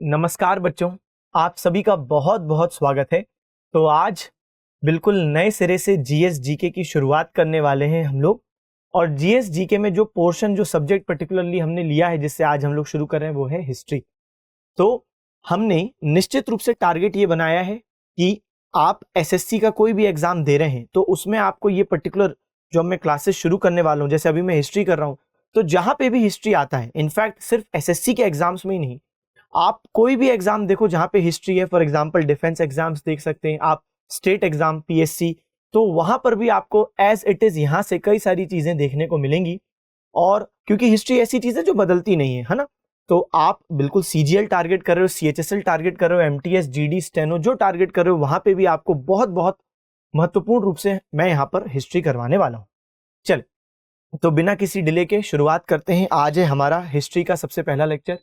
नमस्कार बच्चों, आप सभी का बहुत बहुत स्वागत है। तो आज बिल्कुल नए सिरे से जीएस जीके की शुरुआत करने वाले हैं हम लोग। और जीएस जीके में जो पोर्शन, जो सब्जेक्ट पर्टिकुलरली हमने लिया है, जिससे आज हम लोग शुरू कर रहे हैं, वो है हिस्ट्री। तो हमने निश्चित रूप से टारगेट ये बनाया है कि आप एसएससी का कोई भी एग्जाम दे रहे हैं तो उसमें आपको ये पर्टिकुलर जो मैं क्लासेस शुरू करने वाला हूँ, जैसे अभी मैं हिस्ट्री कर रहा हूँ, तो जहां पे भी हिस्ट्री आता है, इनफैक्ट सिर्फ एसएससी के एग्जाम्स में ही नहीं, आप कोई भी एग्जाम देखो जहां पे हिस्ट्री है, फॉर एग्जांपल डिफेंस एग्जाम्स देख सकते हैं आप, स्टेट एग्जाम, पीएससी, तो वहां पर भी आपको एज इट इज यहां से कई सारी चीजें देखने को मिलेंगी। और क्योंकि हिस्ट्री ऐसी चीज है जो बदलती नहीं है ना, तो आप बिल्कुल सीजीएल टारगेट कर रहे हो, सीएचएसएल टारगेट कर रहे हो, एमटीएस, जीडी, स्टेनो जो टारगेट कर रहे हो, वहां पे भी आपको बहुत बहुत महत्वपूर्ण रूप से मैं यहाँ पर हिस्ट्री करवाने वाला हूँ। चल, तो बिना किसी डिले के शुरुआत करते हैं। आज है हमारा हिस्ट्री का सबसे पहला लेक्चर।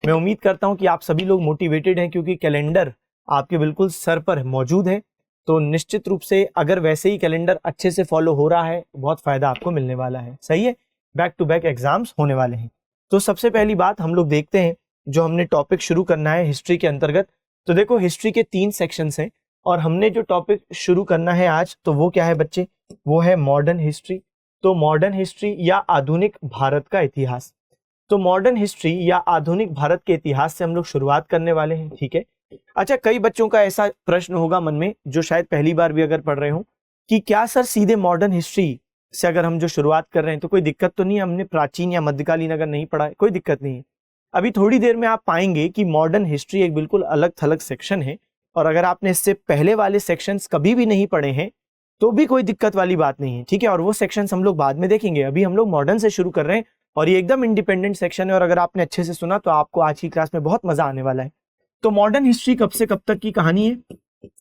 मैं उम्मीद करता हूं कि आप सभी लोग मोटिवेटेड हैं, क्योंकि कैलेंडर आपके बिल्कुल सर पर मौजूद है। तो निश्चित रूप से अगर वैसे ही कैलेंडर अच्छे से फॉलो हो रहा है, बहुत फायदा आपको मिलने वाला है। सही है, बैक टू बैक एग्जाम्स होने वाले हैं। तो सबसे पहली बात हम लोग देखते हैं, जो हमने टॉपिक शुरू करना है हिस्ट्री के अंतर्गत। तो देखो, हिस्ट्री के 3 सेक्शंस हैं और हमने जो टॉपिक शुरू करना है आज, तो वो क्या है बच्चे? वो है मॉडर्न हिस्ट्री। तो मॉडर्न हिस्ट्री या आधुनिक भारत का इतिहास। तो मॉडर्न हिस्ट्री या आधुनिक भारत के इतिहास से हम लोग शुरुआत करने वाले हैं, ठीक है। अच्छा, कई बच्चों का ऐसा प्रश्न होगा मन में, जो शायद पहली बार भी अगर पढ़ रहे हो, कि क्या सर सीधे मॉडर्न हिस्ट्री से अगर हम जो शुरुआत कर रहे हैं तो कोई दिक्कत तो नहीं है? हमने प्राचीन या मध्यकालीन अगर नहीं पढ़ा है, कोई दिक्कत नहीं है। अभी थोड़ी देर में आप पाएंगे कि मॉडर्न हिस्ट्री एक बिल्कुल अलग थलग सेक्शन है, और अगर आपने इससे पहले वाले सेक्शंस कभी भी नहीं पढ़े हैं तो भी कोई दिक्कत वाली बात नहीं है, ठीक है। और वो सेक्शंस हम लोग बाद में देखेंगे, अभी हम लोग मॉडर्न से शुरू कर रहे हैं और ये एकदम इंडिपेंडेंट सेक्शन है। और अगर आपने अच्छे से सुना तो आपको आज की क्लास में बहुत मजा आने वाला है। तो मॉडर्न हिस्ट्री कब से कब तक की कहानी है?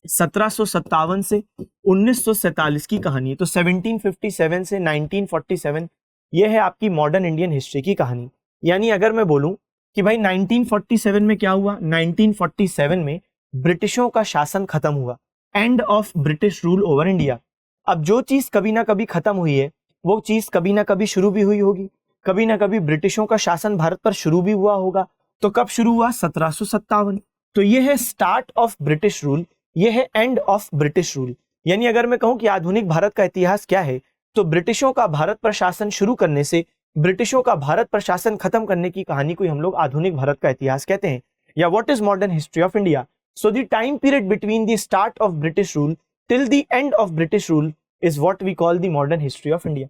1757 से 1947 की कहानी है। तो 1757 से 1947 ये है आपकी मॉडर्न इंडियन हिस्ट्री की कहानी। यानी अगर मैं बोलूं कि भाई 1947 में क्या हुआ, 1947 में ब्रिटिशों का शासन खत्म हुआ, end of British rule over India. अब जो चीज कभी ना कभी खत्म हुई है, वो चीज कभी ना कभी शुरू भी हुई होगी। कभी ना कभी ब्रिटिशों का शासन भारत पर शुरू भी हुआ होगा। तो कब शुरू हुआ? 1757। तो ये है स्टार्ट ऑफ ब्रिटिश रूल, ये है एंड ऑफ ब्रिटिश रूल। यानी अगर मैं कहूं कि आधुनिक भारत का इतिहास क्या है, तो ब्रिटिशों का भारत पर शासन शुरू करने से ब्रिटिशों का भारत पर शासन खत्म करने की कहानी को ही हम लोग आधुनिक भारत का इतिहास कहते हैं, या what is modern history of India. So the time period between the start of British rule till the end of British rule is what we call the modern history of India.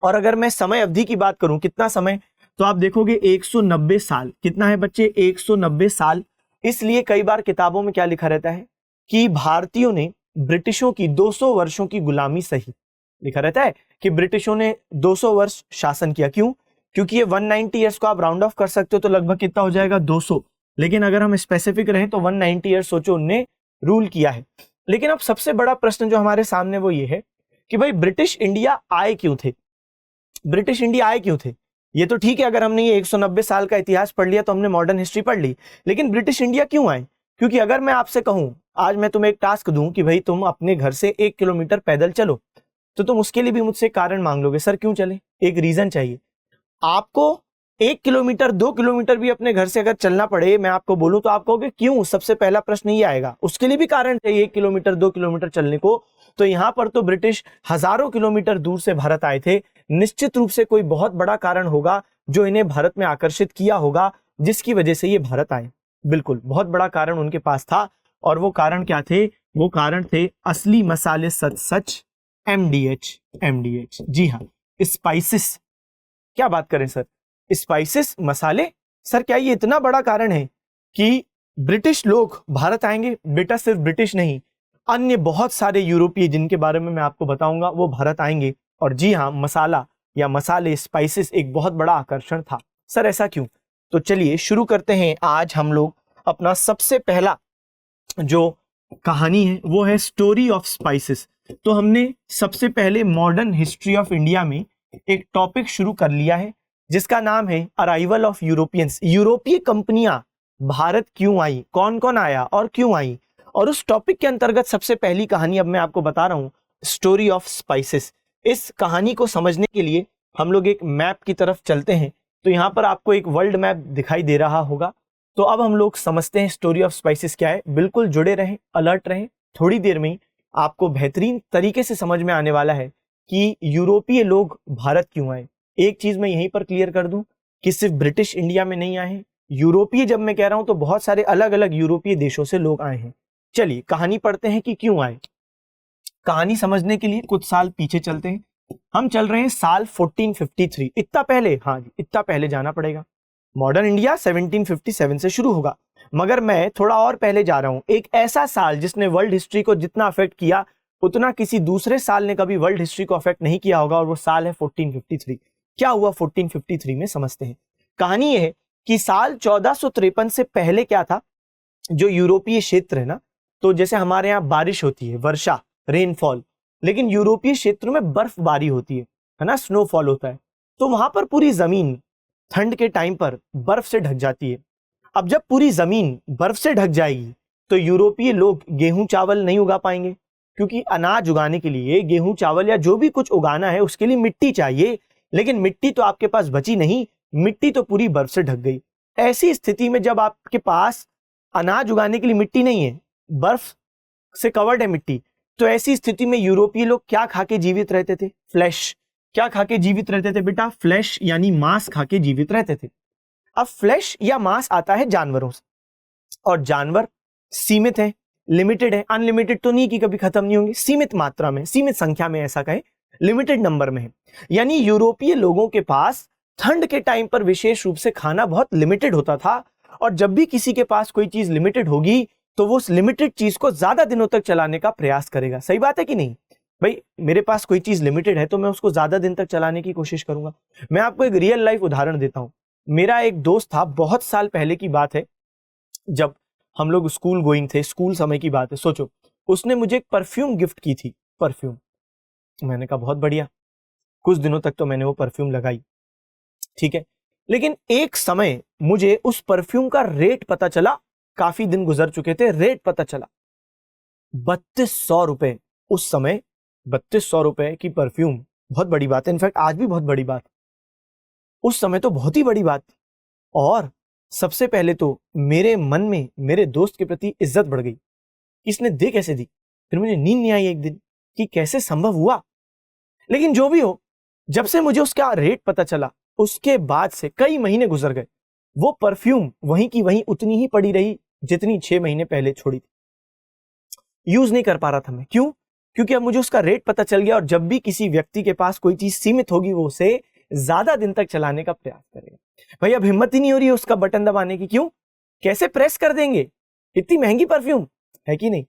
और अगर मैं समय अवधि की बात करूं, कितना समय, तो आप देखोगे 190 साल। कितना है बच्चे? 190 साल। इसलिए कई बार किताबों में क्या लिखा रहता है कि भारतीयों ने ब्रिटिशों की 200 वर्षों की गुलामी सही। लिखा रहता है कि ब्रिटिशों ने 200 वर्ष शासन किया। क्यों? क्योंकि ये 190 ईयर्स को आप राउंड ऑफ कर सकते हो, तो लगभग कितना हो जाएगा? 200। लेकिन अगर हम स्पेसिफिक रहें तो 190 ईयर्स सोचो उनने रूल किया है। लेकिन अब सबसे बड़ा प्रश्न जो हमारे सामने वो ये है कि भाई ब्रिटिश इंडिया आए क्यों थे? ब्रिटिश इंडिया आए क्यों थे? ये तो ठीक है, अगर हमने ये 190 साल का इतिहास पढ़ लिया तो हमने मॉडर्न हिस्ट्री पढ़ ली, लेकिन ब्रिटिश इंडिया क्यों आए? क्योंकि अगर मैं आपसे कहूं, आज मैं तुम्हें एक टास्क दूं कि भाई तुम अपने घर से 1 किलोमीटर पैदल चलो, तो तुम उसके लिए भी मुझसे कारण मांग लोगे, सर क्यों चले? एक रीजन चाहिए आपको। 1 किलोमीटर 2 किलोमीटर भी अपने घर से अगर चलना पड़े, मैं आपको बोलूं तो आप कहोगे क्यों? सबसे पहला प्रश्न ये आएगा। उसके लिए भी कारण चाहिए 1 किलोमीटर 2 किलोमीटर चलने को। तो यहां पर तो ब्रिटिश हजारों किलोमीटर दूर से भारत आए थे। निश्चित रूप से कोई बहुत बड़ा कारण होगा जो इन्हें भारत में आकर्षित किया होगा, जिसकी वजह से ये भारत आए। बिल्कुल, बहुत बड़ा कारण उनके पास था। और वो कारण क्या थे? वो कारण थे असली मसाले सच सच, एमडीएच। एमडीएच, जी हाँ, स्पाइसेस। क्या बात करें सर, स्पाइसेस, मसाले। सर क्या ये इतना बड़ा कारण है कि ब्रिटिश लोग भारत आएंगे? बेटा सिर्फ ब्रिटिश नहीं, अन्य बहुत सारे यूरोपीय, जिनके बारे में मैं आपको बताऊंगा, वो भारत आएंगे। और जी हाँ, मसाला या मसाले, स्पाइसेस एक बहुत बड़ा आकर्षण था। सर ऐसा क्यों? तो चलिए शुरू करते हैं। आज हम लोग अपना सबसे पहला जो कहानी है वो है स्टोरी ऑफ स्पाइसेस। तो हमने सबसे पहले मॉडर्न हिस्ट्री ऑफ इंडिया में एक टॉपिक शुरू कर लिया है, जिसका नाम है अराइवल ऑफ यूरोपियंस। यूरोपीय कंपनियां भारत क्यों आई, कौन कौन आया और क्यों आई। और उस टॉपिक के अंतर्गत सबसे पहली कहानी अब मैं आपको बता रहा हूं, स्टोरी ऑफ स्पाइसेस। इस कहानी को समझने के लिए हम लोग एक मैप की तरफ चलते हैं। तो यहां पर आपको एक वर्ल्ड मैप दिखाई दे रहा होगा। तो अब हम लोग समझते हैं स्टोरी ऑफ स्पाइसेस क्या है। बिल्कुल जुड़े रहें, अलर्ट रहें, थोड़ी देर में ही आपको बेहतरीन तरीके से समझ में आने वाला है कि यूरोपीय लोग भारत क्यों आए। एक चीज मैं यहीं पर क्लियर कर दूं कि सिर्फ ब्रिटिश इंडिया में नहीं आए हैं, यूरोपीय जब मैं कह रहा हूं तो बहुत सारे अलग अलग यूरोपीय देशों से लोग आए हैं। चलिए कहानी पढ़ते हैं कि क्यों आए। कहानी समझने के लिए कुछ साल पीछे चलते हैं। हम चल रहे हैं साल 1453। इतना पहले, हाँ जी इतना पहले जाना पड़ेगा। मॉडर्न इंडिया 1757 से शुरू होगा, मगर मैं थोड़ा और पहले जा रहा हूं। एक ऐसा साल जिसने वर्ल्ड हिस्ट्री को जितना अफेक्ट किया उतना किसी दूसरे साल ने कभी वर्ल्ड हिस्ट्री को अफेक्ट नहीं किया होगा, और वो साल है 1453। क्या हुआ 1453 में, समझते हैं। कहानी यह है कि साल 1453 से पहले क्या था, जो यूरोपीय क्षेत्र है ना, तो जैसे हमारे यहाँ बारिश होती है, वर्षा, रेनफॉल, लेकिन यूरोपीय क्षेत्रों में बर्फबारी होती है ना, स्नोफॉल होता है। तो वहां पर पूरी जमीन ठंड के टाइम पर बर्फ से ढक जाती है। अब जब पूरी जमीन बर्फ से ढक जाएगी तो यूरोपीय लोग गेहूं चावल नहीं उगा पाएंगे, क्योंकि अनाज उगाने के लिए गेहूं चावल या जो भी कुछ उगाना है उसके लिए मिट्टी चाहिए, लेकिन मिट्टी तो आपके पास बची नहीं, मिट्टी तो पूरी बर्फ से ढक गई। ऐसी स्थिति में जब आपके पास अनाज उगाने के लिए मिट्टी नहीं है, बर्फ से कवर्ड है मिट्टी, तो ऐसी स्थिति में यूरोपीय लोग क्या खा के जीवित रहते थे? फ्लैश। क्या खा के जीवित रहते थे बेटा? फ्लैश यानी मांस खा के जीवित रहते थे। अब फ्लैश या मांस आता है जानवरों से, और जानवर सीमित है, लिमिटेड है, अनलिमिटेड तो नहीं कि कभी खत्म नहीं होंगे, सीमित मात्रा में, सीमित संख्या में, ऐसा कहें लिमिटेड नंबर में है। यानी यूरोपीय लोगों के पास ठंड के टाइम पर विशेष रूप से खाना बहुत लिमिटेड होता था, और जब भी किसी के पास कोई चीज लिमिटेड होगी तो वो उस लिमिटेड चीज को ज्यादा दिनों तक चलाने का प्रयास करेगा। सही बात है कि नहीं भाई? मेरे पास कोई चीज लिमिटेड है तो मैं उसको ज्यादा दिन तक चलाने की कोशिश करूंगा। मैं आपको एक रियल लाइफ उदाहरण देता हूं। मेरा एक दोस्त था, बहुत साल पहले की बात है, जब हम लोग स्कूल गोइंग थे, स्कूल समय की बात है। सोचो, उसने मुझे एक परफ्यूम गिफ्ट की थी, परफ्यूम। मैंने कहा बहुत बढ़िया, कुछ दिनों तक तो मैंने वो परफ्यूम लगाई, ठीक है। लेकिन एक समय मुझे उस परफ्यूम का रेट पता चला, काफी दिन गुजर चुके थे, रेट पता चला 3200 रुपए। उस समय 3200 रुपए की परफ्यूम बहुत बड़ी बात है, इनफैक्ट आज भी बहुत बड़ी बात, उस समय तो बहुत ही बड़ी बात थी। और सबसे पहले तो मेरे मन में मेरे दोस्त के प्रति इज्जत बढ़ गई, इसने दे कैसे दी। फिर मुझे नींद नहीं आई एक दिन कि कैसे संभव हुआ। लेकिन जो भी हो, जब से मुझे उसका रेट पता चला उसके बाद से कई महीने गुजर गए, वो परफ्यूम वहीं की वहीं उतनी ही पड़ी रही जितनी 6 महीने पहले छोड़ी थी। यूज नहीं कर पा रहा था मैं। क्यों? क्योंकि अब मुझे उसका रेट पता चल गया, और जब भी किसी व्यक्ति के पास कोई चीज सीमित होगी वो उसे ज्यादा दिन तक चलाने का प्रयास करेगा। भाई अब हिम्मत ही नहीं हो रही है उसका बटन दबाने की। क्यों? कैसे प्रेस कर देंगे, इतनी महंगी परफ्यूम है कि नहीं।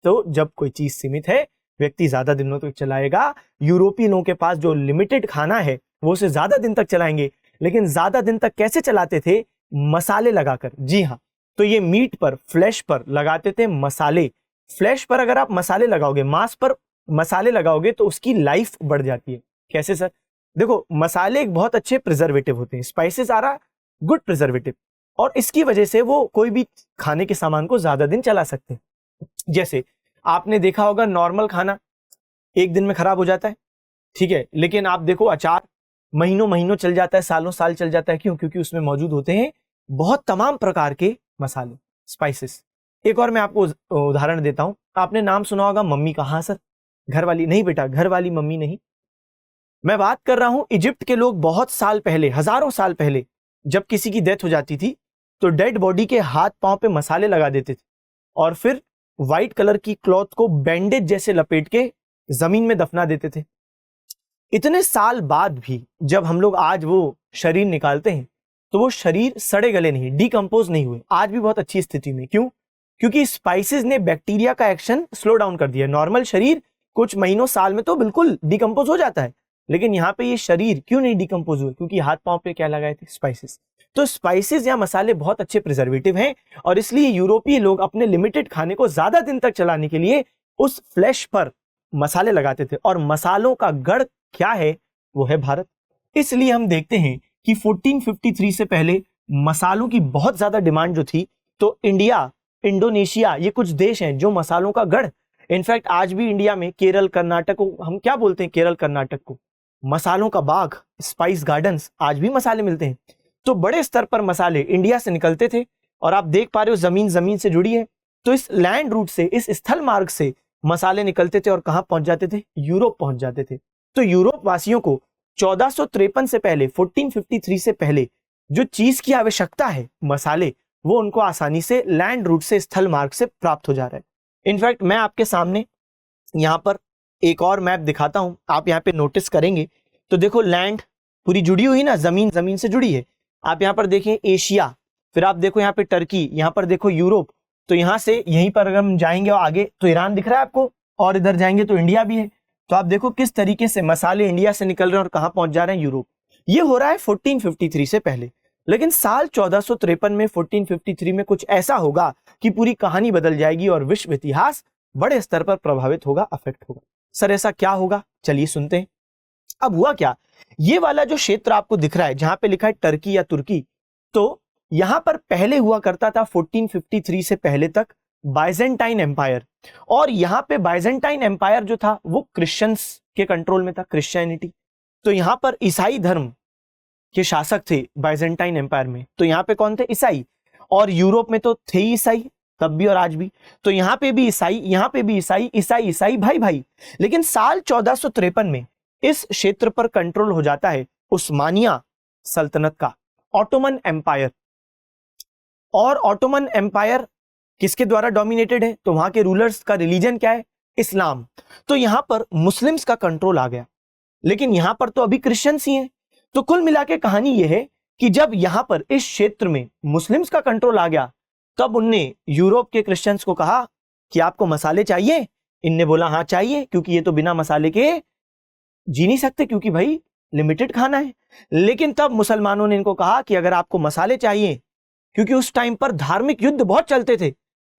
तो जब कोई चीज सीमित है, व्यक्ति ज्यादा दिनों तक चलाएगा। यूरोपीय लोगों के पास जो लिमिटेड खाना है वो उसे ज्यादा दिन तक चलाएंगे, लेकिन ज्यादा दिन तक कैसे चलाते थे? मसाले लगाकर। जी हाँ, तो ये मीट पर, फ्लैश पर लगाते थे मसाले। फ्लैश पर अगर आप मसाले लगाओगे, मांस पर मसाले लगाओगे तो उसकी लाइफ बढ़ जाती है। कैसे सर? देखो, मसाले एक बहुत अच्छे प्रिजर्वेटिव होते हैं, spices are a good preservative, और इसकी वजह से वो कोई भी खाने के सामान को ज्यादा दिन चला सकते हैं। जैसे आपने देखा होगा, नॉर्मल खाना एक दिन में खराब हो जाता है, ठीक है, लेकिन आप देखो अचार महीनों महीनों चल जाता है, सालों साल चल जाता है। क्यों? क्योंकि उसमें मौजूद होते हैं बहुत तमाम प्रकार के मसाले, स्पाइसेस। एक और मैं आपको उदाहरण देता हूं। आपने नाम सुना होगा मम्मी का। हाँ सर, घर वाली नहीं बेटा, घर वाली मम्मी नहीं, मैं बात कर रहा हूं इजिप्ट के लोग बहुत साल पहले, हजारों साल पहले, जब किसी की डेथ हो जाती थी तो डेड बॉडी के हाथ पांव पे मसाले लगा देते थे, और फिर व्हाइट कलर की क्लॉथ को बैंडेज जैसे लपेट के जमीन में दफना देते थे। इतने साल बाद भी जब हम लोग आज वो शरीर निकालते हैं तो वो शरीर सड़े गले नहीं, डिकम्पोज नहीं हुए, आज भी बहुत अच्छी स्थिति में। क्यों? क्योंकि स्पाइसेस ने बैक्टीरिया का एक्शन स्लो डाउन कर दिया। नॉर्मल शरीर कुछ महीनों साल में तो बिल्कुल डिकम्पोज हो जाता है, लेकिन यहाँ पे ये शरीर क्यों नहीं डिकम्पोज हुए? क्योंकि हाथ पांव पे क्या लगाए थे? स्पाइसेस। तो स्पाइसेस या मसाले बहुत अच्छे प्रिजर्वेटिव हैं, और इसलिए यूरोपीय लोग अपने लिमिटेड खाने को ज्यादा दिन तक चलाने के लिए उस फ्लैश पर मसाले लगाते थे। और मसालों का गढ़ क्या है? वो है भारत। इसलिए हम देखते हैं कि 1453 से पहले मसालों की बहुत ज्यादा डिमांड जो थी, तो इंडिया, इंडोनेशिया, ये कुछ देश हैं जो मसालों का गढ़। इनफैक्ट आज भी इंडिया में केरल, कर्नाटक को हम क्या बोलते हैं? केरल कर्नाटक को मसालों का बाग, स्पाइस गार्डन्स, आज भी मसाले मिलते हैं। तो बड़े स्तर पर मसाले इंडिया से निकलते थे और आप देख पा रहे हो जमीन जमीन से जुड़ी है। तो इस लैंड रूट से, इस स्थल मार्ग से मसाले निकलते थे और कहां पहुंच जाते थे? यूरोप पहुंच जाते थे। तो यूरोप वासियों को 1453 से पहले, 1453 से पहले जो चीज की आवश्यकता है, मसाले, वो उनको आसानी से लैंड रूट से, स्थल मार्ग से प्राप्त हो जा रहा है। इनफैक्ट मैं आपके सामने यहां पर एक और मैप दिखाता हूं, आप यहां पे नोटिस करेंगे तो देखो लैंड पूरी जुड़ी हुई ना, जमीन जमीन से जुड़ी है। आप यहां पर देखें एशिया, फिर आप देखो यहाँ पे टर्की, यहां पर देखो यूरोप। तो यहां से यहीं पर अगर हम जाएंगे और आगे तो ईरान दिख रहा है आपको, और इधर जाएंगे तो इंडिया भी है। तो आप देखो किस तरीके से मसाले इंडिया से निकल रहे हैं और कहां पहुंच जा रहे हैं? यूरोप। ये हो रहा है 1453 से पहले। लेकिन साल 1453 में, 1453 में कुछ ऐसा होगा कि पूरी कहानी बदल जाएगी और विश्व इतिहास बड़े स्तर पर प्रभावित होगा, अफेक्ट होगा। सर ऐसा क्या होगा? चलिए सुनते हैं। अब हुआ क्या, ये वाला जो क्षेत्र आपको दिख रहा है जहां पे लिखा है टर्की या तुर्की, तो यहां पर पहले हुआ करता था 1453 से पहले तक बाइजेंटाइन एम्पायर। और यहां पे बाइजेंटाइन एम्पायर जो था वो क्रिश्चियंस के कंट्रोल में था, क्रिश्चियनिटी। तो यहां पर ईसाई धर्म के शासक थे बाइजेंटाइन एम्पायर में। तो यहां पे कौन थे? ईसाई। और यूरोप में तो थे ही ईसाई, तब भी और आज भी। तो यहां पे भी ईसाई, यहां पे भी ईसाई, ईसाई ईसाई भाई भाई। लेकिन साल 1453 में इस क्षेत्र पर कंट्रोल हो जाता है उस्मानिया सल्तनत का, ऑटोमन एम्पायर। और ऑटोमन एम्पायर किसके द्वारा डोमिनेटेड है? तो वहां के रूलर्स का रिलीजन क्या है? इस्लाम। तो यहां पर मुस्लिम्स का कंट्रोल आ गया, लेकिन यहां पर तो अभी क्रिश्चियंस ही हैं। तो कुल मिला के कहानी यह है कि जब यहां पर इस क्षेत्र में मुस्लिम्स का कंट्रोल आ गया, तब उनने यूरोप के क्रिश्चियंस को कहा कि आपको मसाले चाहिए? इनने बोला हाँ चाहिए, क्योंकि ये तो बिना मसाले के जी नहीं सकते, क्योंकि भाई लिमिटेड खाना है। लेकिन तब मुसलमानों ने इनको कहा कि अगर आपको मसाले चाहिए, क्योंकि उस टाइम पर धार्मिक युद्ध बहुत चलते थे,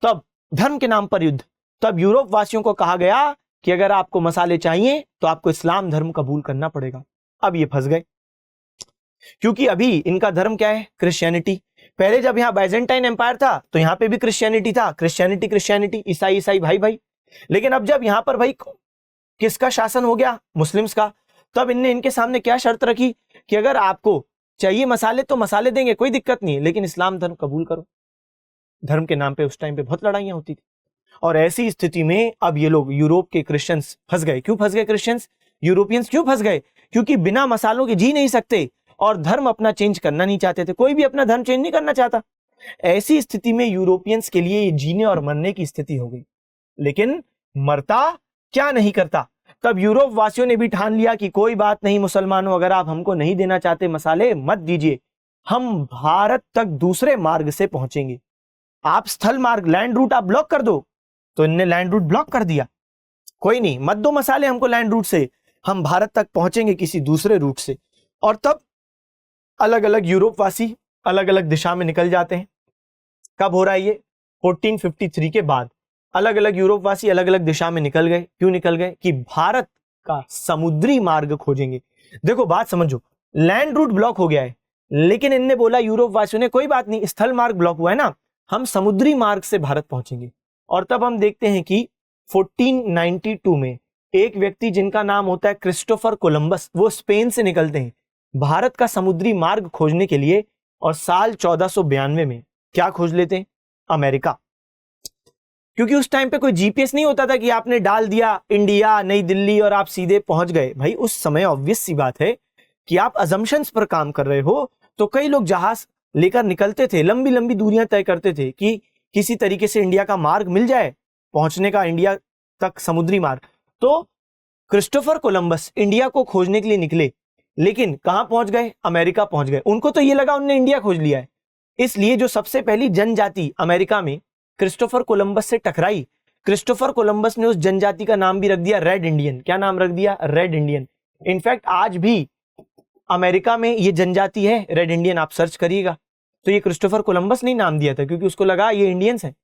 तब धर्म के नाम पर युद्ध, तब यूरोप वासियों को कहा गया कि अगर आपको मसाले चाहिए तो आपको इस्लाम धर्म कबूल करना पड़ेगा। अब ये फंस गए, क्योंकि अभी इनका धर्म क्या है? क्रिश्चियनिटी। पहले जब यहाँ बाइजेंटाइन एम्पायर था तो यहाँ पे भी क्रिश्चियनिटी था, क्रिश्चियनिटी क्रिश्चियनिटी, ईसाई ईसाई भाई भाई। लेकिन अब जब यहाँ पर भाई किसका शासन हो गया? मुस्लिम्स का। तब इनने इनके सामने क्या शर्त रखी कि अगर आपको चाहिए मसाले तो मसाले देंगे, कोई दिक्कत नहीं है, लेकिन इस्लाम धर्म कबूल करो। धर्म के नाम पे उस टाइम पे बहुत लड़ाइयां होती थी। और ऐसी स्थिति में अब ये लोग यूरोप के क्रिश्चियंस फंस गए। क्यों फंस गए क्रिश्चियंस? यूरोपियंस क्यों फंस गए? क्योंकि बिना मसालों के जी नहीं सकते और धर्म अपना चेंज करना नहीं चाहते थे। कोई भी अपना धर्म चेंज नहीं करना चाहता। ऐसी स्थिति में यूरोपियंस के लिए जीने और मरने की स्थिति हो गई। लेकिन मरता क्या नहीं करता। तब यूरोप वासियों ने भी ठान लिया कि कोई बात नहीं मुसलमानों, अगर आप हमको नहीं देना चाहते मसाले, मत दीजिए, हम भारत तक दूसरे मार्ग से पहुंचेंगे। आप स्थल मार्ग, लैंड रूट आप ब्लॉक कर दो। तो इनने लैंड रूट ब्लॉक कर दिया। कोई नहीं, मत दो मसाले हमको लैंड रूट से, हम भारत तक पहुंचेंगे किसी दूसरे रूट से। और तब अलग अलग यूरोप वासी अलग अलग दिशा में निकल जाते हैं। कब हो रहा है ये? 1453 के बाद अलग अलग यूरोप वासी अलग अलग दिशा में निकल गए। क्यों निकल गए? कि भारत का समुद्री मार्ग खोजेंगे। देखो बात समझो, लैंड रूट ब्लॉक हो गया है, लेकिन इनने बोला यूरोप वासियों ने कोई बात नहीं, स्थल मार्ग ब्लॉक हुआ है ना, हम समुद्री मार्ग से भारत पहुंचेंगे। और तब हम देखते हैं कि 1492 में एक व्यक्ति जिनका नाम होता है क्रिस्टोफर कोलंबस, वो स्पेन से निकलते हैं भारत का समुद्री मार्ग खोजने के लिए। और साल 1492 में क्या खोज लेते हैं? अमेरिका। क्योंकि उस टाइम पे कोई जीपीएस नहीं होता था कि आपने डाल दिया इंडिया, नई दिल्ली और आप सीधे पहुंच गए। भाई उस समय ऑब्वियस सी बात है कि आप अजम्पशंस पर काम कर रहे हो। तो कई लोग जहाज लेकर निकलते थे, लंबी लंबी दूरियां तय करते थे कि किसी तरीके से इंडिया का मार्ग मिल जाए पहुंचने का, इंडिया तक समुद्री मार्ग। तो क्रिस्टोफर कोलंबस इंडिया को खोजने के लिए निकले, लेकिन कहां पहुंच गए? अमेरिका पहुंच गए। उनको तो ये लगा उन्होंने इंडिया खोज लिया है, इसलिए जो सबसे पहली जनजाति अमेरिका में क्रिस्टोफर कोलंबस से टकराई, क्रिस्टोफर कोलंबस ने उस जनजाति का नाम भी रख दिया रेड इंडियन। क्या नाम रख दिया? Red Indian. इनफैक्ट आज भी अमेरिका में ये जनजाति है रेड इंडियन, आप सर्च करिएगा। तो ये क्रिस्टोफर कोलंबस ने नाम दिया था, क्योंकि उसको लगा ये इंडियंस हैं।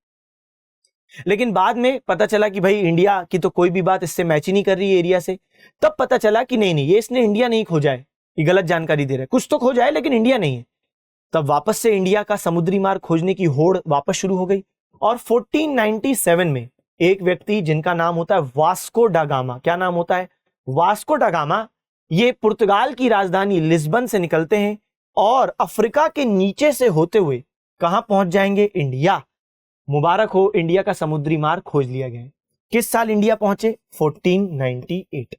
लेकिन बाद में पता चला कि भाई इंडिया की तो कोई भी बात इससे मैच ही नहीं कर रही है एरिया से। तब पता चला कि नहीं, ये इसने इंडिया नहीं खोजा है, ये गलत जानकारी दे रहा है, कुछ तो खोजा है लेकिन इंडिया नहीं है। तब वापस से इंडिया का समुद्री मार्ग खोजने की होड़ वापस शुरू हो गई। और 1497 में एक व्यक्ति जिनका नाम होता है वास्को डा गामा। क्या नाम होता है? वास्को डा गामा। ये पुर्तगाल की राजधानी लिस्बन से निकलते हैं और अफ्रीका के नीचे से होते हुए कहां पहुंच जाएंगे? इंडिया। मुबारक हो, इंडिया का समुद्री मार्ग खोज लिया गया है। किस साल इंडिया पहुंचे? 1498।